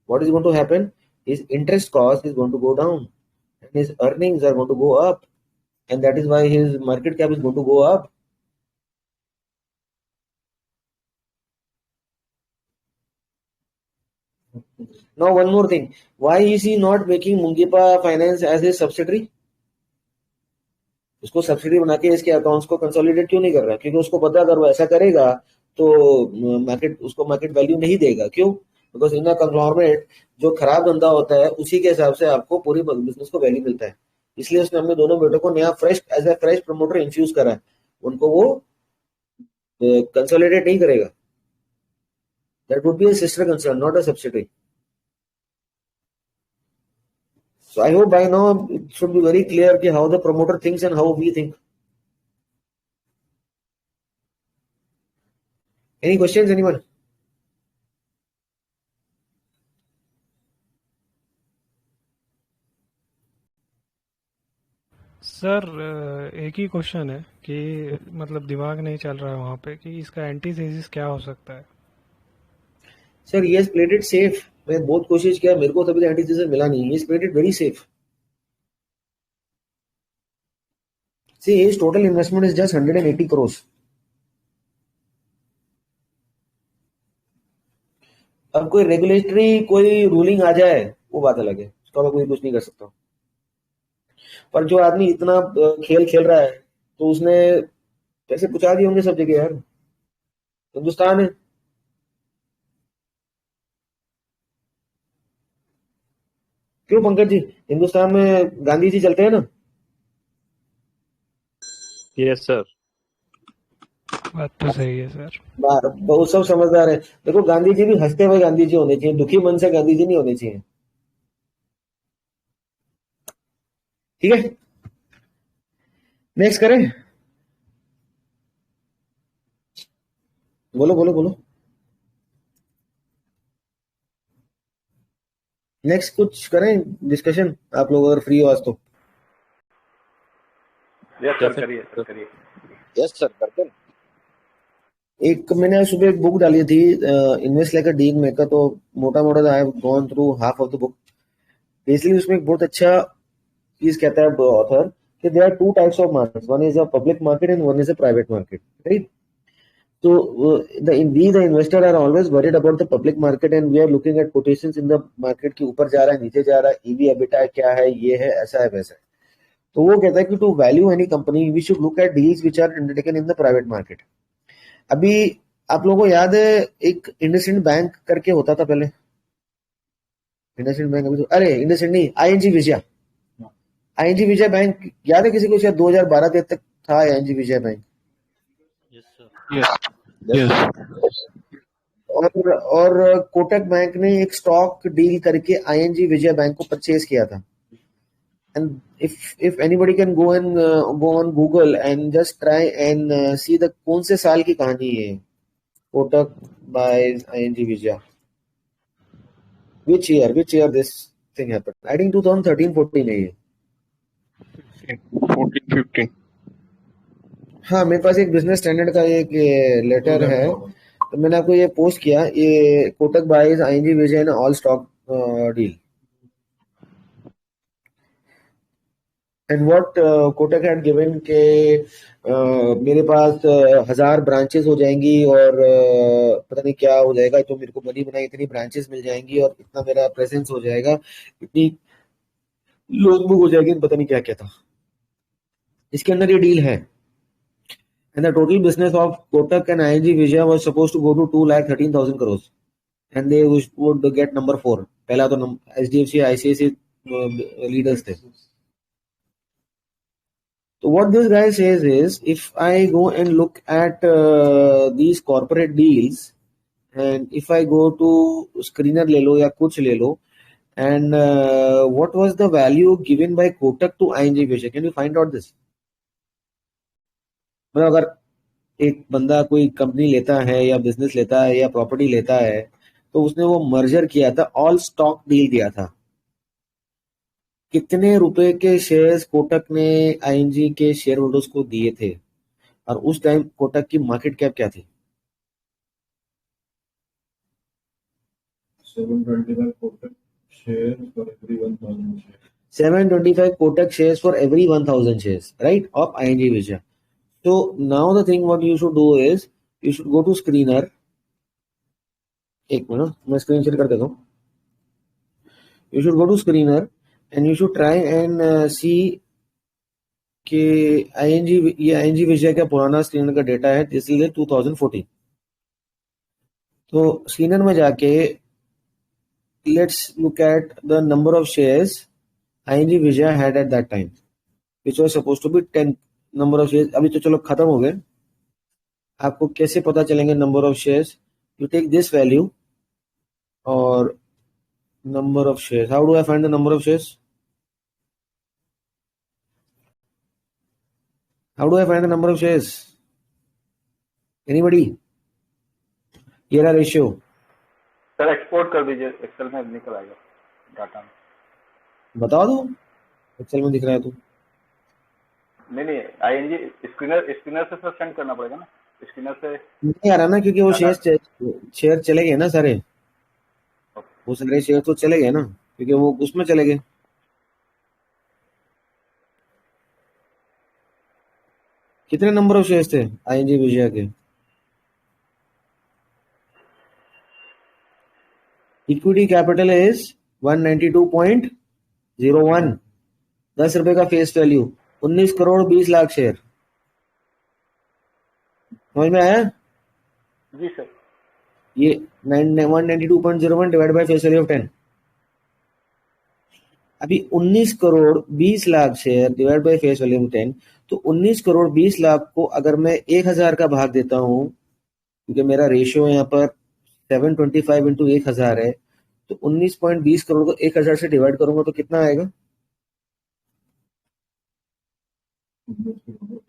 what is going to happen? His interest cost is going to go down and his earnings are going to go up, and that is why his market cap is going to go up. Now one more thing, why is he not making Mungipa Finance as his subsidiary? उसको subsidy बना के इसके accounts को consolidate क्यों नहीं कर रहा? क्योंकि उसको पता है अगर वो ऐसा करेगा तो मार्केट उसको मार्केट वैल्यू नहीं देगा। क्यों? बिकॉज इन अ कंग्लोमरेट जो खराब धंधा होता है उसी के हिसाब से आपको पूरी बिजनेस को वैल्यू मिलता है। इसलिए उसने अपने दोनों बेटों को नया fresh as a fresh promoter infuse करा है। उनको वो कंसोलिडेट नहीं करेगा। That would be a sister concern, not a subsidiary. So I hope by now it should be very clear कि how the promoter thinks and how we think. Any questions, anyone? Sir एक ही question है कि मतलब दिमाग नहीं चल रहा है वहाँ पे कि इसका एंटीथेसिस क्या हो सकता है। Sir, he has played it safe. मैं बहुत कोशिश किया, मेरे को तभी एंटीथेसिस मिला नहीं. He has played it very safe. See, his total investment is just 180 crores. अब कोई रेगुलेटरी कोई रूलिंग आ जाए वो बात अलग है, उसका मैं कोई कुछ नहीं कर सकता. पर जो आदमी इतना खेल खेल रहा है तो उसने पैसे पहुंचा दिए होंगे सब जगह यार. हिंदुस्तान है. क्यों पंकज जी, हिंदुस्तान में गांधी जी चलते हैं ना. यस सर, बात तो सही है सर। बहुत सब समझदार है. देखो गांधी जी भी हंसते हुए गांधी जी होने चाहिए, दुखी मन से गांधी जी नहीं होने चाहिए. ठीक है, नेक्स्ट करें. बोलो बोलो बोलो. नेक्स्ट कुछ करें डिस्कशन, आप लोग अगर फ्री हो आज तो. यस सर, करिए। यस सर, करते हैं। एक मैंने सुबह एक बुक डाली थी, invest like a deal maker. तो मोटा मोटा I have gone through half of the book. Basically उसमें एक बहुत अच्छा चीज कहता है ऑथर कि there are two types of markets, one is a public market and one is a private market, right. So the investor are always worried about the public market and we are looking at quotations in the market कि ऊपर जा रहा है नीचे जा रहा है, EV EBITDA क्या है, ये है, ऐसा है वैसा है. तो वो कहता है कि to value any company we should look at deals which are undertaken in the private market. अभी आप लोगों को याद है एक इंडसइंड बैंक करके होता था पहले. इंडसइंड बैंक अभी तो, अरे इंडसइंड नहीं, ING Vijaya. ING Vysya bank याद है किसी को? शायद 2012-13 तक था ING विजय बैंक. और कोटक बैंक ने एक स्टॉक डील करके ING विजय बैंक को परचेज किया था. And if anybody can go on Google and just try and see the कौन से साल की कहानी है Kotak buy ING Vysya. which year this thing happened? I think 2013-14 है ये. 14-15। हाँ, मेरे पास एक बिजनेस स्टैंडर्ड का एक लेटर है, तो मैंने आपको ये पोस्ट किया. ये कोटक बाइज ING विजय ने all stock deal. And what Kotak had given के मेरे पास 1000 ब्रांचेस हो जाएंगी और पता नहीं क्या हो जाएगा, तो मेरे को बनी बनाई इतनी ब्रांचेस मिल जाएंगी और इतना मेरा प्रेजेंस हो जाएगा, इतनी लोग बुक हो जाएगी, पता नहीं क्या क्या था. इसके अंदर ये डील है. And the total business of Kotak and ING Vijaya was supposed to go to 2,13,000 crores. And they would get number 4. पहला तो HDFC, ICICI leaders थे. So what this guy says is, if I go and look at these corporate deals, and if I go to screener ले लो या कुछ ले लो, and what was the value given by Kotak to ING Vijaya? Can you find out this? मतलब अगर एक बंदा कोई company लेता है या बिजनेस लेता है या प्रॉपर्टी लेता है तो उसने वो मर्जर किया था, ऑल स्टॉक डील दिया था. कितने रुपए के शेयर्स कोटक ने ING के शेयर होल्डर्स को दिए थे और उस टाइम कोटक की मार्केट कैप क्या थी? 725 Kotak shares for every 1,000 shares. 725 Kotak shares for every 1,000 shares, right, of ING Vijaya. So now the thing what you should do is you should go to screener. एक minute मैं screen share कर देता हूँ. You should go to screener and you should try and see कि ING, ये ING विजय का पुराना screener का डेटा है, दिस इज 2014। तो स्क्रीनर में जाके let's look at the number of shares ING Vysya had at that time which was suppose to be 10 number of shares. अभी तो चलो खत्म हो गए, आपको कैसे पता चलेंगे number of shares? You take this value और number of shares. How do I find the number of shares? How do I find the number of shares? Anybody? Here are ratio. Sir export कर दीजिए, Excel में निकल आएगा data में। बता दो, Excel में दिख रहा है तो। नहीं आईएनजी स्क्रीनर से सर सेंड करना पड़ेगा ना, स्क्रीनर से नहीं आ रहा ना, क्योंकि वो शेयर चले गए ना सारे, वो सारे शेयर तो चले गए ना, क्योंकि वो उसमें चले गए। कितने नंबर ऑफ शेयर्स थे आईएनजी विजय के? इक्विटी कैपिटल इज 192.01, 10 रुपए का face value, 19 crore 20 lakh share. समझ में आया? जी सर। ये 192.01 divide by face value of 10। अभी 19 crore 20 lakh share divide by face value of 10, तो 19 करोड़ 20 लाख को अगर मैं 1000 का भाग देता हूं, क्योंकि मेरा रेशियो यहाँ पर 725 इंटू 1000 है, तो 19.20 करोड़ को 1000 से डिवाइड करूंगा तो कितना आएगा?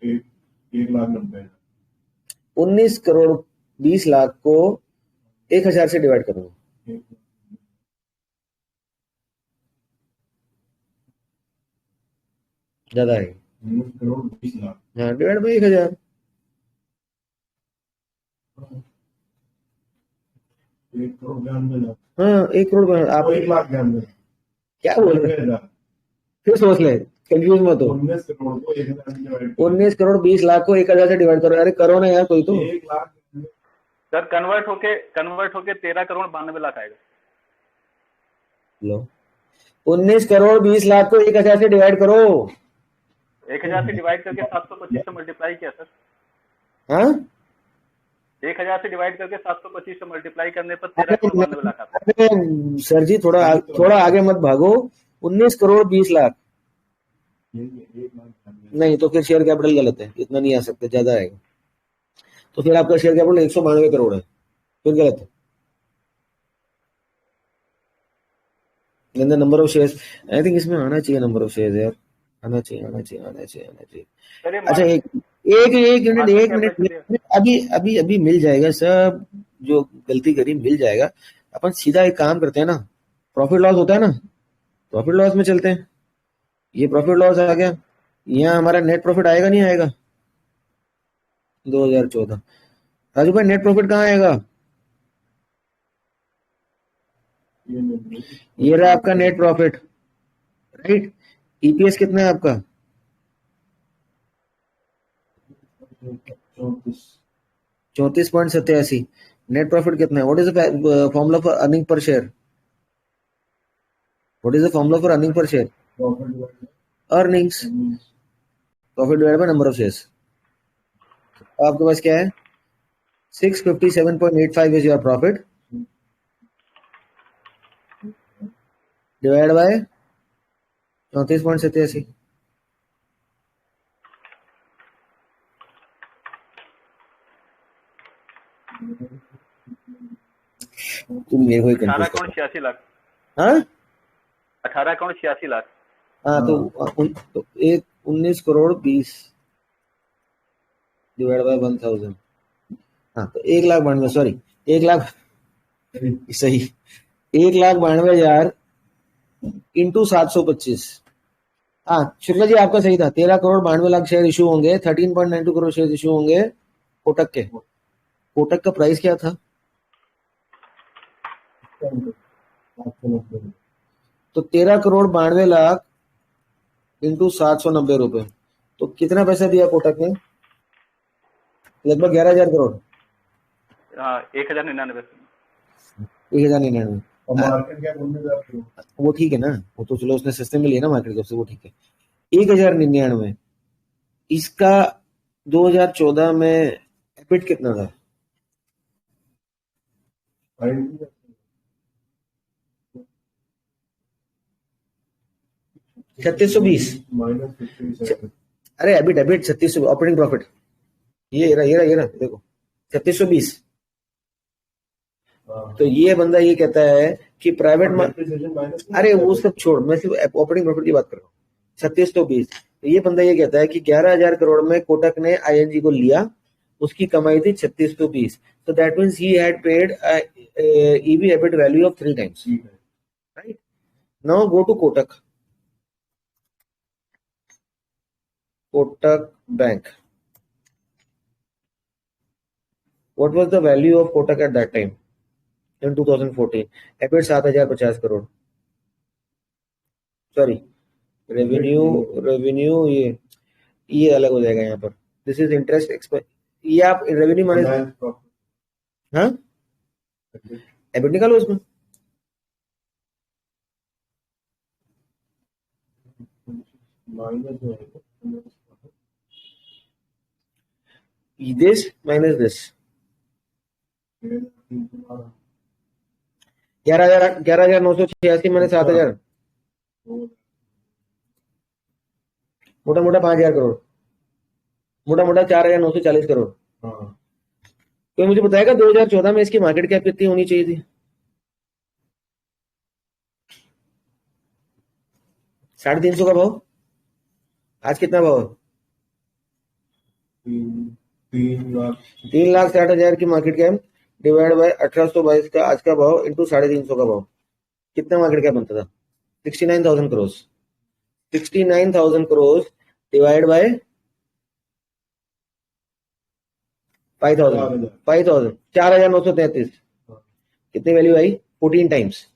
एक लाख 90। 19 करोड़ 20 लाख को 1000 से डिवाइड करूंगा, ज्यादा है। 19 करोड़ 20 लाख, हाँ, डिवाइड बाई 1000। 1 करोड़ 92 लाख। हाँ, 1 करोड़ आप 1 लाख 92 क्या बोल रहे हैं? फिर सोच ले, कंफ्यूज मत हो। 19 करोड़ को 1000 से डिवाइड 19 करोड़ 20 लाख को 1000 से डिवाइड करो। अरे करो ना यार कोई तो। 1 लाख सर कन्वर्ट होके 13 करोड़ 92 लाख आएगा। लो, 19 करोड़ 20 लाख को 1000 से डिवाइड करो। 1000 से डिवाइड करके 725 से मल्टीप्लाई किया सर। हाँ, 1000 से डिवाइड करके 725 से मल्टीप्लाई करने पर 13 करोड़ 92 लाख आता है। अरे सर जी, थोड़ा आगे मत भागो। 19 करोड़ 20 लाख नहीं, तो फिर शेयर कैपिटल गलत है, इतना नहीं आ सकते, ज्यादा आएगा। तो फिर आपका शेयर कैपिटल 192 करोड़ है, फिर गलत है। Number of shares, I think इसमें आना चाहिए नंबर ऑफ शेयर्स यार, आना चाहिए। अच्छा, एक मिनट, अभी मिल जाएगा सब, जो गलती करी मिल जाएगा। अपन सीधा एक काम करते हैं ना, प्रॉफिट लॉस होता है ना, प्रॉफिट लॉस में चलते हैं। ये प्रॉफिट लॉस आ गया, यहाँ हमारा नेट प्रॉफिट आएगा नहीं आएगा? 2014 राजू भाई, नेट प्रॉफिट कहाँ आएगा? ये रहा आपका नेट प्रॉफिट, राइट। ईपीएस कितना है आपका? 34.87। नेट प्रॉफिट कितना है? What is the formula for earning per share? What is the formula for earning per share? Earnings, profit divided by number of shares. आपके पास क्या है? 657.85 is your profit divide by 34.87। तुम मेरे को ही कंफ्यूज 18 करोड़ 86 लाख। हाँ, 18 करोड़ 86 लाख। हाँ, तो एक 19 करोड़ 20 डिवाइड बाय 1000। हाँ, तो 1,92,000, सॉरी 1 लाख, सही 1,92,000 इंटू 725। हाँ शुक्ला जी, आपका सही था। 13 करोड़ 92 लाख शेयर इशू होंगे, 13.92 करोड़ शेयर इशू होंगे कोटक के। कोटक का प्राइस क्या था? तो 13 करोड़ 92 लाख इंटू 790 रुपए, तो कितना पैसा दिया कोटक ने? लगभग 11,000 करोड़। 1099। 1099। और मार्केट कैप 19,000 वो ठीक है ना, वो तो चलो उसने सस्ते में लिया ना मार्केट कैप से, वो ठीक है। 1099 इसका 2014 में एबिट कितना था? ING 3620। -57। अरे एबिट 3600 ऑपरेटिंग प्रॉफिट, ये रहा देखो 3620। तो ये बंदा ये कहता है कि प्राइवेट अरे वो सब छोड़, मैं सिर्फ ऑपरेटिंग प्रॉफिट की बात कर रहा हूँ। 3620। तो ये बंदा ये कहता है कि 11,000 करोड़ में कोटक ने आईएनजी को लिया, उसकी कमाई थी 3620। तो that means he had paid EV EBIT value of 3 times, राइट? Now go to Kotak bank. What was the value of Kotak at that time in 2014? EBIT 7,050 crore. Sorry, revenue ये अलग हो जाएगा यहाँ पर. This is interest expense. ये आप revenue minus, हाँ, एबिट निकालो इसमें. दिस माइनस दिस 11,986 माइनस 7,000, मोटा 5,000 करोड़, मोटा 4,940 करोड़. कोई मुझे बताएगा 2014 में इसकी मार्केट कैप कितनी होनी चाहिए थी? 350 का भाव. आज कितना भाव है? 3,60,000 की मार्केट कैप डिवाइड बाय 1822 का आज का भाव इंटू 350 का भाव, कितना मार्केट कैप बनता था? 69,000 करोड़. 69,000 crore divide by 5,000, 4,933. कितनी value I? 14 times.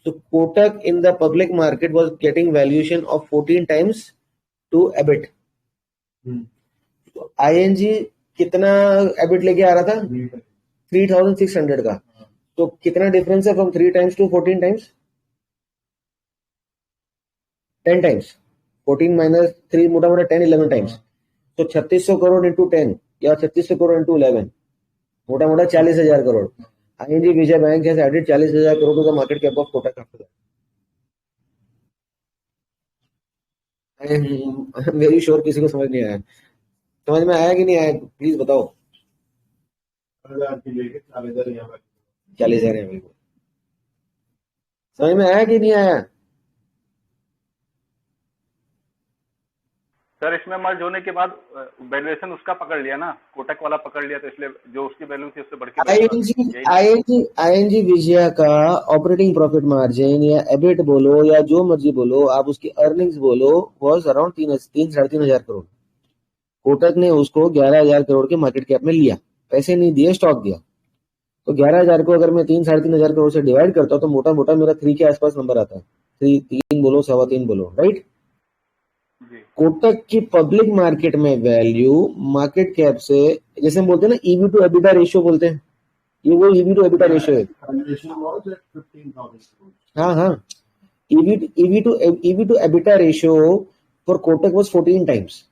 So Kotak in the public market was getting valuation of 14 times to EBIT. तो ING कितना EBIT लेके आ रहा था? 3,600 का. तो कितना डिफरेंस है from 3 times to 14 times? 10 times. 14 minus 3 मोटा 10-11 times. तो 3600 करोड़ इंटू 10 या 3600 करोड़ इंटू 11, मोटा 40,000 crore. ING Vysya bank has added 40,000 crore to the market cap of Kotak after that. I am very sure किसी को समझ नहीं आया. समझ में आया कि नहीं आया? प्लीज बताओ. 40,000 है मेरे को. समझ में आया कि नहीं आया? सर इसमें मर्ज होने के बाद वैल्यूएशन उसका पकड़ लिया ना, कोटक वाला पकड़ लिया, तो इसलिए जो उसकी वैल्यू थी उससे बढ़ के आईएनजी विजया का ऑपरेटिंग प्रॉफिट मार्जिन या एबिट बोलो या जो मर्जी बोलो, आप उसकी अर्निंग्स बोलो, वॉज अराउंड 3,500 करोड़. कोटक ने उसको 11,000 करोड़ के मार्केट कैप में लिया, पैसे नहीं दिए, स्टॉक दिया. तो 11,000 को अगर मैं 3,500 करोड़ से डिवाइड करता हूँ तो मोटा मेरा 3 के आसपास नंबर आता है. 3 बोलो, 3.25 बोलो, राइट? कोटक की पब्लिक मार्केट में वैल्यू मार्केट कैप से, जैसे हम बोलते हैं ना ईवी टू एबिटा रेशियो बोलते हैं, ये वो ईवी टू एबिटा रेशियो है. हाँ, EV to EBITDA ratio for Kotak was 14 times.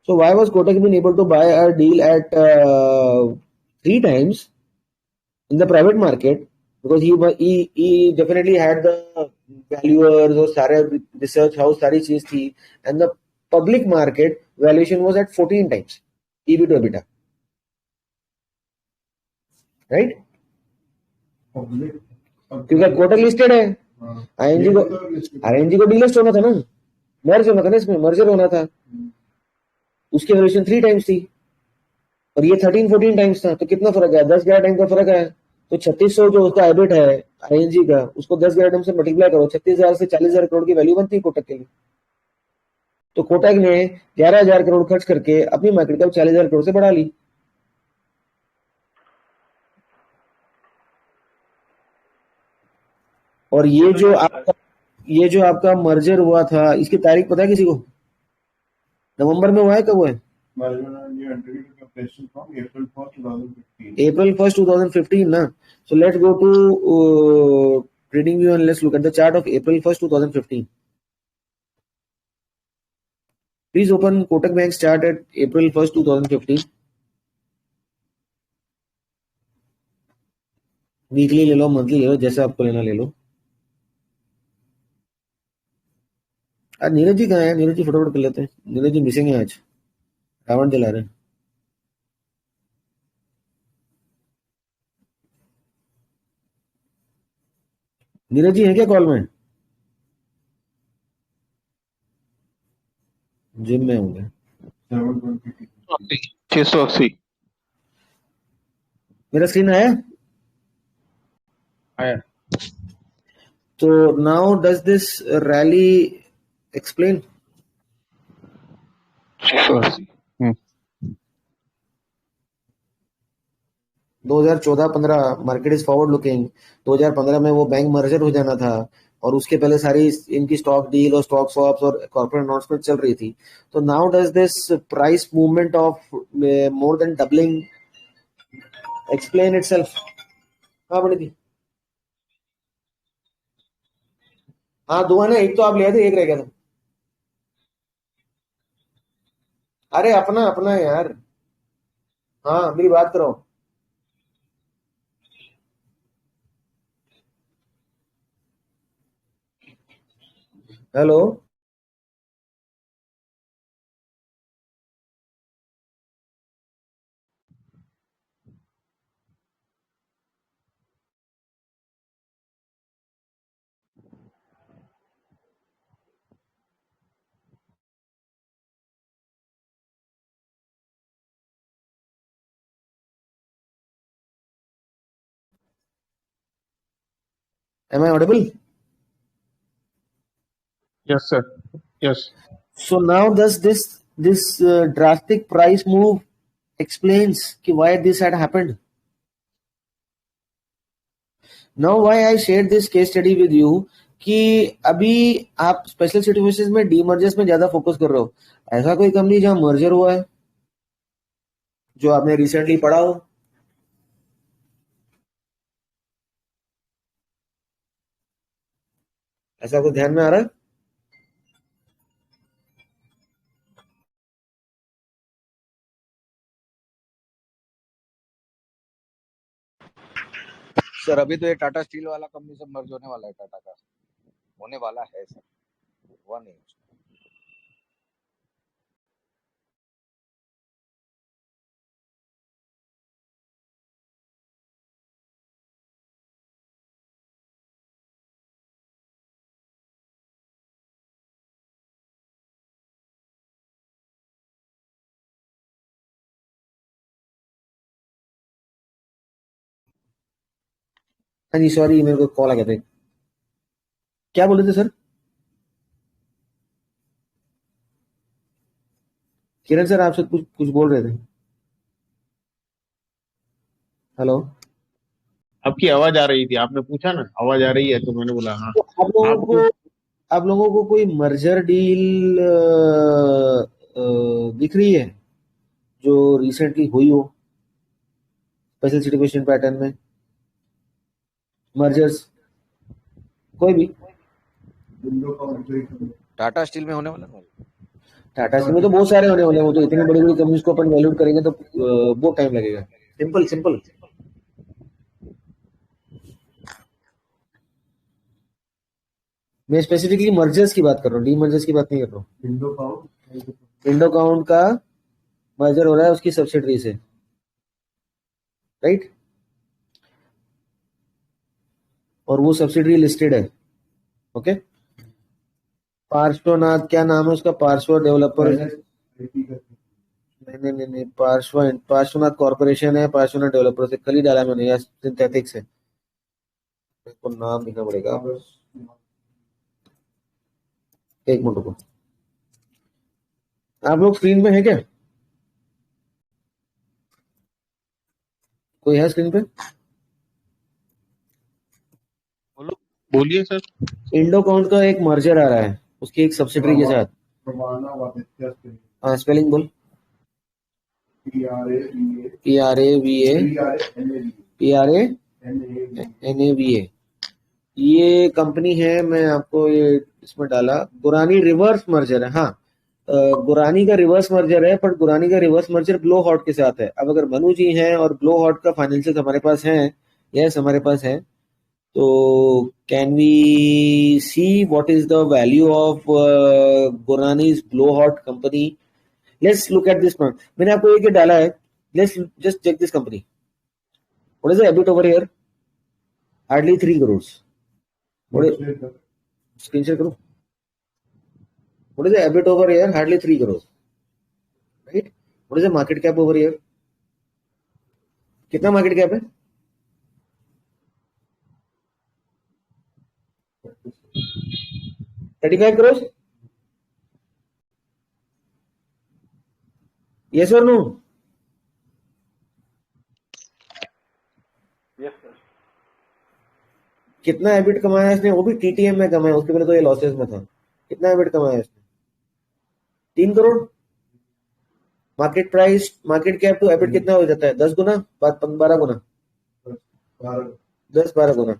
So why was Kotak been able to buy a deal at 3 times in the private market? Because he definitely had the valuers और सारे research house सारी चीज थी, and the public market valuation was at 14 times EV to EBITDA, right? क्योंकि Kotak listed है, ING को delist होना था ना, मर्ज होना था ना, इसमें मर्जर होना था. उसकी वैल्यूएशन 3 times थी और ये 13-14 times था. तो कितना फर्क है? 10-11 टाइम का फर्क है. तो 3600 जो उसका एबिट है आईएनजी का, उसको 10-11 टाइम से मल्टीप्लाई करो, 36,000 से 40,000 करोड़ की वैल्यू बनती है कोटक के लिए. तो कोटक ने 11,000 करोड़ खर्च करके अपनी मार्केट कैप 40,000 करोड़ से बढ़ा ली. और ये जो आपका मर्जर हुआ था, इसकी तारीख पता है किसी को? नवंबर में हुआ है? कब हुआ है? April 1st, 2015 ना. So let's go to TradingView and let's look at the chart of April 1st, 2015. Please open Kotak Bank chart at April 1st, 2015. Weekly ले लो, मंथली ले लो, जैसा आपको लेना ले लो। आज नीरज जी कहाँ है? नीरज जी फटाफट कर लेते हैं। नीरज जी मिसिंग है आज, रावण जला रहे हैं। नीरज जी है क्या कॉल में? जिम में होंगे। 680। मेरा स्क्रीन आया? आया। तो now does this rally explain? 680। 2014-15 market is forward looking. 2015 में वो बैंक मर्जर हो जाना था और उसके पहले सारी इनकी स्टॉक डील और स्टॉक स्वैप्स और कॉर्पोरेट अनाउंसमेंट चल रही थी। तो now does this price movement of more than doubling explain itself? हाँ बड़ी थी। हाँ दो है ना, एक तो आप ले थे, एक रह गया था। अरे अपना अपना है यार। हाँ मेरी बात करो। Hello am I audible? Yes, sir. Yes. So now does this drastic price move explains कि why this had happened? Now why I shared this case study with you कि अभी आप स्पेशल सिचुएशंस में डीमर्जर्स में ज्यादा फोकस कर रहे हो। ऐसा कोई कंपनी जहां मर्जर हुआ है जो आपने रिसेंटली पढ़ा हो? ऐसा कुछ ध्यान में आ रहा है? सर अभी तो ये टाटा स्टील वाला कंपनी से मर्ज होने वाला है, टाटा का होने वाला है सर, हुआ नहीं। हाँ जी सॉरी, मेरे को कॉल आ गया था। क्या बोल रहे थे सर? किरण सर आपसे कुछ कुछ बोल रहे थे। हेलो आपकी आवाज आ रही थी, आपने पूछा ना आवाज आ रही है तो मैंने बोला हाँ। तो आप लोगों को कोई मर्जर डील दिख रही है जो रिसेंटली हुई हो स्पेशल सिचुएशन पैटर्न में? मर्जर्स कोई भी टाटा स्टील में होने वाला है। टाटा स्टील में तो बहुत सारे होने वाले हैं। वो तो इतनी बड़ी बड़ी कंपनीज को अपन वैल्यूएट करेंगे तो बहुत टाइम लगेगा। सिंपल सिंपल मैं स्पेसिफिकली मर्जर्स की बात कर रहा हूँ, डी मर्जर्स की बात नहीं कर रहा हूँ। इंडो काउंट का मर्जर हो रहा है उसकी सब्सिडरी से, राइट? और वो सब्सिडरी लिस्टेड है। ओके पार्श्वनाथ क्या नाम है उसका? पार्श्व डेवलपर नहीं पार्श्वनाथ कॉर्पोरेशन है। पार्श्वनाथ डेवलपर से कल ही डाला मैंने, या सिंथेटिक्स है, मेरे को नाम लिखना पड़ेगा। एक मिनट रुको। आप लोग स्क्रीन में है क्या? कोई है स्क्रीन पे? बोलिए सर। इंडो काउंट का एक मर्जर आ रहा है उसकी एक सब्सिडरी के साथ। हाँ स्पेलिंग बोल। PRAVA ये कंपनी है। मैं आपको ये इसमें डाला, पुरानी रिवर्स मर्जर है। हाँ गुरानी का रिवर्स मर्जर है, पर गुरानी का रिवर्स मर्जर ग्लो हॉट के साथ है। अब अगर मनु जी हैं और ग्लो हॉट का फाइनेंशियल हमारे पास है, यस हमारे पास है, तो can we see what is the value of गुरानीज ग्लो हॉट company? Let's look at this point. मैंने आपको एक डाला है, let's just check this company. What is the EBIT over here? Hardly 3 crore. Screen share करो। What is the EBIT over here? Hardly 3 crores. Right? What is the market cap over here? कितना market cap है? 35 crores? Yes or no? Yes sir. कितना EBIT कमाया इसने? वो भी TTM में कमाया, उसके पहले तो ये लॉसेस में था। कितना EBIT कमाया इसने? 3 crore. Market price, market cap to EBIT कितना हो जाता है? 10 गुना, 12 गुना, 10-12 गुना।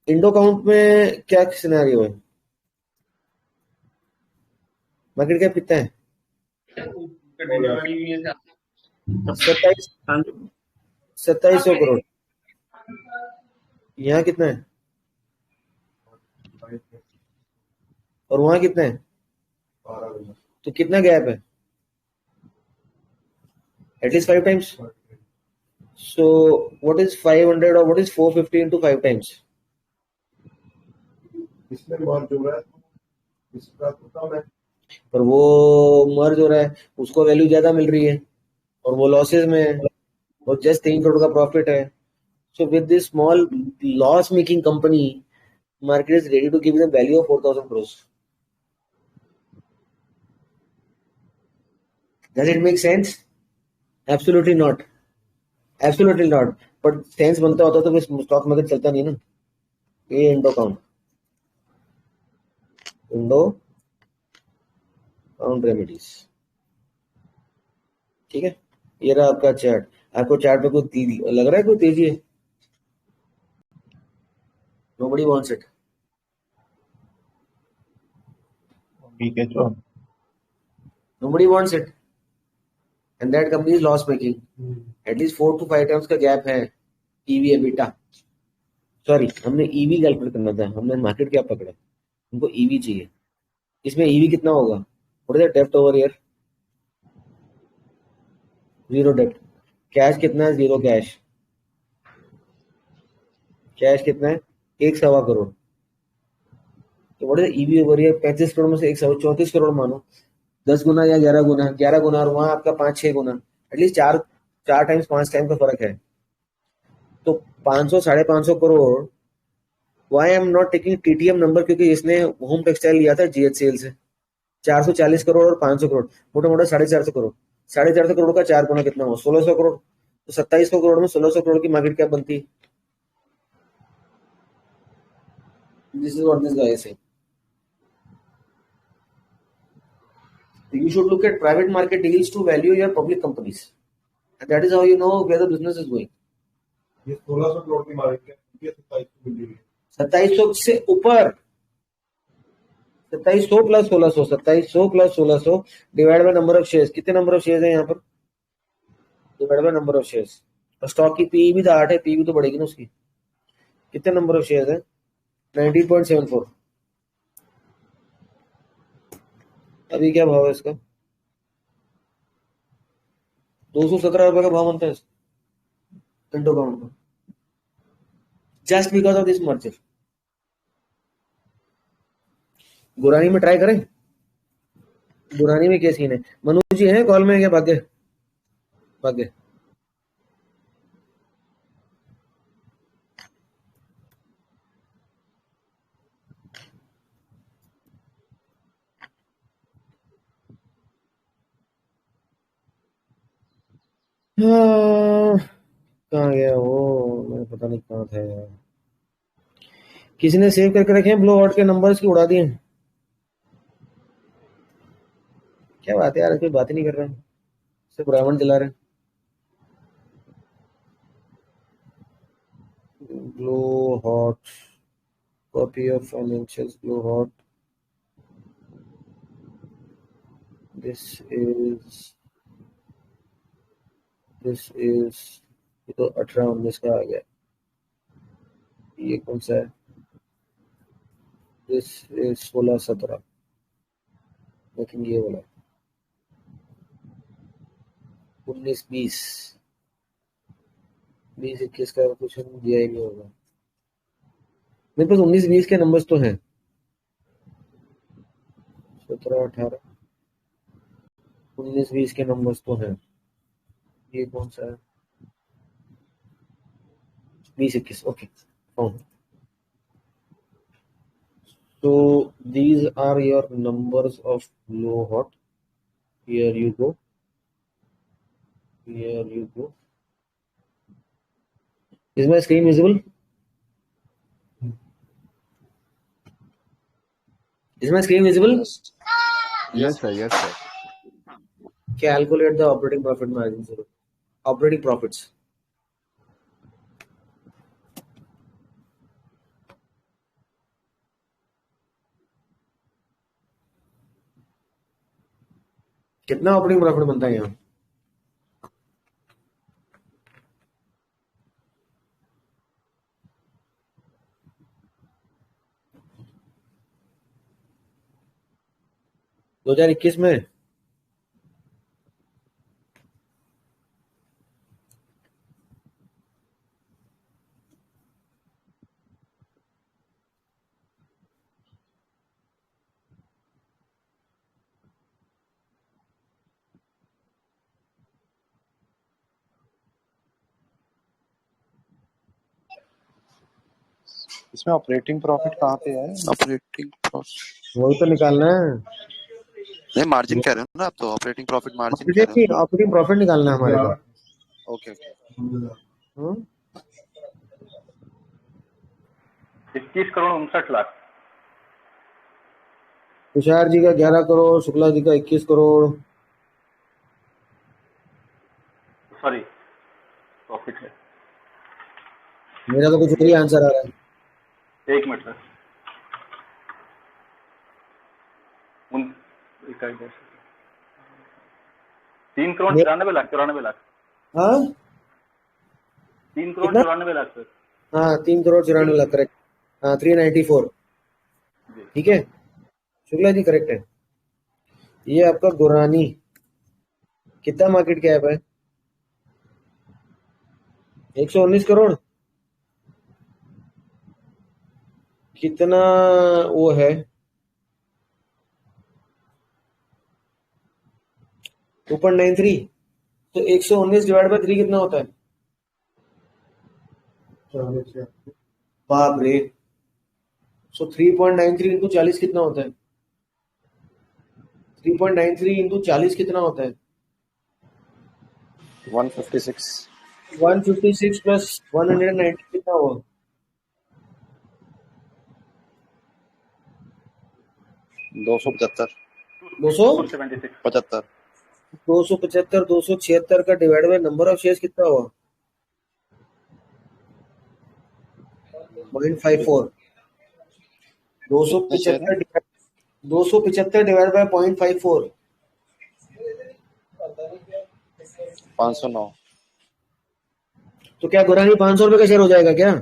इंडो काउंट में क्या सिनेरियो है? मार्केट कैप कितना है? 2700 करोड़। यहाँ कितना है और वहां कितना है? तो कितना गैप है? At least 5 times. So what is 500 और व्हाट इज 450 इंटू 5 टाइम्स? इसमें मर्ज हो रहा है, इसका तो कम है, पर वो मर्ज हो रहा है, उसको वैल्यू ज्यादा मिल रही है और वो लॉसेस में है और जस्ट 3 करोड़ का प्रॉफिट है। So with this small loss making company, market is ready to give them value of 4,000 crores. Does it make sense? Absolutely not. Absolutely not. But sense बनता होता तो फिर स्टॉक मार्केट चलता नहीं ना। ये इंडो काउंट रेमेडीज, ठीक है। ये रहा आपका चार्ट। आपको चार्ट पे कोई लग रहा है कोई तेजी है? Nobody wants it. ठीक है तो Nobody wants it. And that company is loss making. At least 4 to 5 times का गैप है EV EBITDA। सॉरी, हमने EV कैलकुलेट करना था, हमने मार्केट कैप पकड़ा, हमको EV चाहिए। इसमें EV कितना होगा? व्हाट इज द डेप्ट ओवर हियर? 0 डेप्ट। कैश कितना है? 0 कैश। कैश कितना है? 1.25 करोड़। तो what is EV over here? 35 crore में से 134 करोड़ मानो, 10 गुना या 11 गुना, 11 गुना और वहां आपका 5-6 गुना, एटलीस्ट 4 टाइम्स 5 टाइम का फर्क है। तो 500-550 crore. Why I am not taking TTM number? क्योंकि इसने होम टेक्सटाइल लिया था GHCL से 440 करोड़ और 500 करोड़, मोटा मोटा 450 करोड़। 450 करोड़ का 4 गुना कितना हुआ? 1600 करोड़। तो 2700 करोड़ में 1600 करोड़ की मार्केट कैप बनती है। This is what this guy is saying. You should look at private market deals to value your public companies, and that is how you know where the business is going. ये 1600 करोड़ की market cap, ये 2700 मिल रही है, 2700 से ऊपर, 2700 plus 1600, 2700 plus 1600 divide by number of shares. कितने number of shares है यहाँ पर? Divide by number of shares. और स्टॉक की पीई भी तो 8 है, पीई भी तो बढ़ेगी ना उसकी। कितने नंबर ऑफ शेयर्स है? 19.74। अभी क्या भाव है इसका? 217 रुपए का भाव बनता है इंडो काउंट का, just because of this merger. गुरानी में ट्राई करें। गुरानी में क्या सीन है? मनु जी हैं कॉल में? क्या भाग्य भाग्य? कहाँ गया वो? मैं पता नहीं कहाँ था यार। किसी ने सेव करके रखे हैं ब्लो आउट के नंबर्स की, उड़ा दिए। क्या बात है यार, कोई बात ही नहीं कर रहा है, सिर्फ रावण जला रहे हैं। Blow hot copy of financials, blow hot. This is ये तो 18-19 का आ गया। ये कौन सा है? दिस इज 16-17, लेकिन ये वाला 19-20 20-21 का कुछ दिया ही नहीं होगा। मेरे पास 19-20 के नंबर्स तो हैं, 17-18 19-20 के नंबर्स तो हैं। ये कौन सा है? 20-21, okay found. So these are your numbers of low hot. Here you go. Is my screen visible? Yes, sir. Calculate the operating profit margin, sir. Operating profits. कितना ऑपरेटिंग प्रॉफिट बनता है यहाँ? दो 2021 में इसमें ऑपरेटिंग प्रॉफिट कहाँ पे है? ऑपरेटिंग प्रॉफिट वही तो निकालना है। नहीं, मार्जिन कह रहे हो ना आप? तो ऑपरेटिंग प्रॉफिट मार्जिन कह रहे हो? ऑपरेटिंग प्रॉफिट निकालना है हमारे को। ओके 21 करोड़ 59 लाख। तुषार जी का 11 करोड़, शुक्ला जी का 21 करोड़। सॉरी, प्रॉफिट है। मेरा तो कुछ और आंसर आ रहा है। एक मिनट सर। 3 करोड़ 94 लाख। हाँ 3 करोड़ 94 लाख सर। हाँ 3 करोड़ 94 लाख करेक्ट। हाँ 394 ठीक है। शुक्ला जी करेक्ट है। ये आपका गुरानी कितना मार्केट कैप है? 119 करोड़। कितना वो है? 2.93। तो 119 डिवाइड बाय 3 कितना होता है? बाप रे। सो 3.93 इंटू 40 कितना होता है? 3.93 इंटू 40 कितना होता है? 156 प्लस 190 कितना हुआ? 275 275 का divide by number of shares कितना हुआ? 0.54। 275 डिवाइड बाय 0.54 509। तो क्या गुरानी 500 रुपए का शेयर हो जाएगा क्या?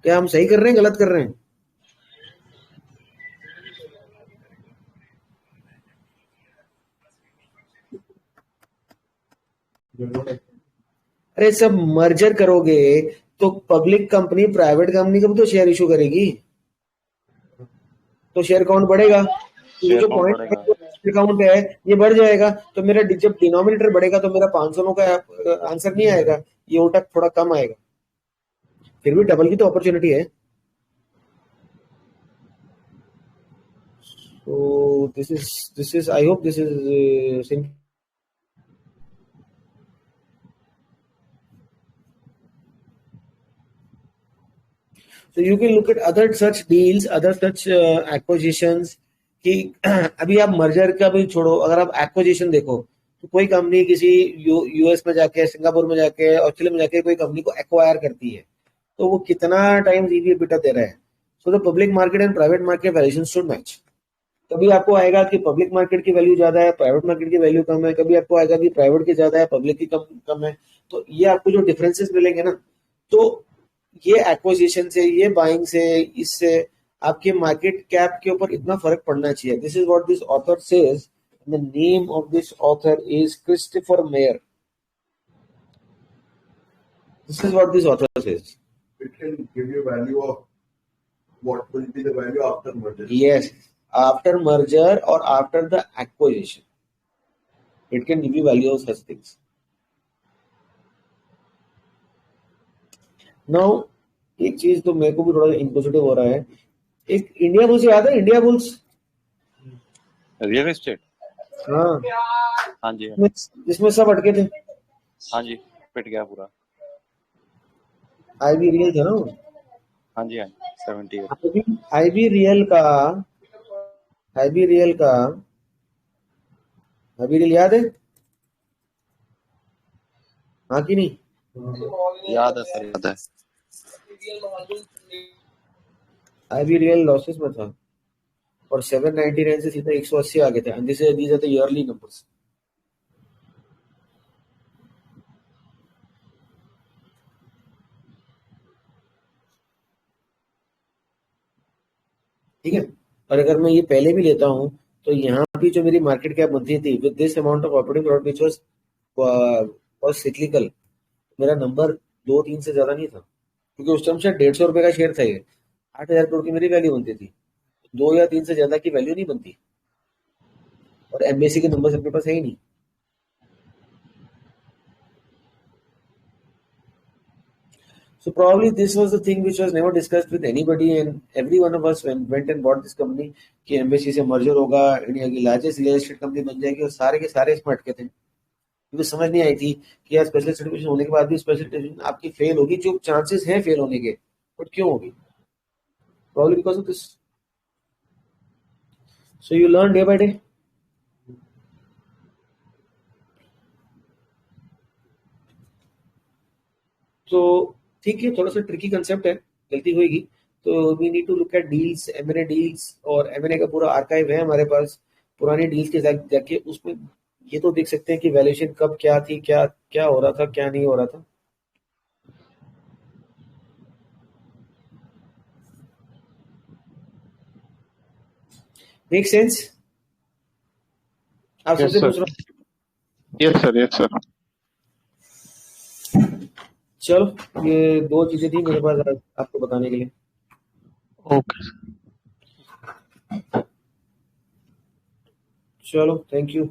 क्या हम सही कर रहे हैं गलत कर रहे हैं? अरे सब मर्जर करोगे तो पब्लिक कंपनी प्राइवेट कंपनी को भी तो शेयर इशू करेगी, तो शेयर काउंट बढ़ेगा। ये जो पॉइंट अकाउंट है ये बढ़ जाएगा, तो मेरा जब डिनोमिनेटर बढ़ेगा तो मेरा 509 का आंसर नहीं आएगा, ये उल्टा थोड़ा कम आएगा। फिर भी डबल की तो अपॉर्चुनिटी है। So this is I hope this is simple. So you can look at other such deals, other such acquisitions कि अभी आप मर्जर का भी छोड़ो, अगर आप एक्विजिशन देखो तो कोई कंपनी किसी यूएस में जाके, सिंगापुर में जाके, ऑस्ट्रेलिया में जाके कोई कंपनी को एक्वायर करती है तो वो कितना टाइम ईवी EBITDA दे रहा है? So the public market and private market valuation should match. कभी आपको आएगा कि पब्लिक मार्केट की वैल्यू ज्यादा है, प्राइवेट मार्केट की वैल्यू कम है, कभी आपको आएगा कि प्राइवेट की ज्यादा है, पब्लिक की कम है। तो ये आपको जो डिफरेंसेस मिलेंगे ना, तो ये एक्विजिशन से, ये बाइंग से, इससे आपके मार्केट कैप के ऊपर इतना फर्क पड़ना चाहिए। This is what this author says. The name of this author is Christopher mayor. This is what this author says. It can give you value of what will be the value after merger. Yes, after merger or after the acquisition, it can give you value of such things. Now, एक चीज तो मेरे को भी थोड़ा इम्पोजिटिव हो रहा है। एक इंडिया बुल्स याद है? India bulls real estate. हाँ हाँ जी जिसमें सब अटके थे। हाँ जी, पिट गया पूरा। आईबी रियल था ना वो? हाँ जी 70। आईबी रियल याद है? हाँ कि नहीं? याद है सर, याद है। आईबी रियल लॉसेस में था और 799 से सीधा 180 आ गए थे। And this are the yearly numbers. ठीक है। और अगर मैं ये पहले भी लेता हूं तो यहाँ भी जो मेरी मार्केट कैप बनती थी with this amount of operating profit which was cyclical, मेरा नंबर 2-3 से ज्यादा नहीं था, क्योंकि उस टाइम से 150 रुपए का शेयर था ये। 8,000 करोड़ की मेरी वैल्यू बनती थी, 2 या 3 से ज्यादा की वैल्यू नहीं बनती। और एमबीसी के नंबर अपने पास है ही नहीं। So probably this was the thing which was never discussed with anybody, and every one of us went and bought this company कि एमबीसी से मर्जर होगा, इंडिया की लार्जेस्ट रियल एस्टेट कंपनी बन जाएगी, और सारे के सारे इसमें अटके थे, क्योंकि समझ नहीं आई थी कि यार स्पेशल सिचुएशन होने के बाद भी स्पेशल सिचुएशन आपकी फेल होगी, जो चांसेस हैं फेल होने के, बट क्यों होगी? Problem because of this. So you learn day by day. तो ठीक है, थोड़ा सा ट्रिकी कंसेप्ट है, गलती होगी तो we need to look at deals, M and A deals, और एमएनए का पूरा आर्काइव है हमारे पास, पुरानी डील्स के साथ जाके उसमें ये तो देख सकते हैं कि वैल्यूएशन कब क्या थी, क्या क्या हो रहा था, क्या नहीं हो रहा था। Make sense? आप सबसे पूछ रहा हूँ। Yes sir. चलो, ये 2 चीजें थी मेरे पास आज आपको बताने के लिए। ओके चलो, थैंक यू।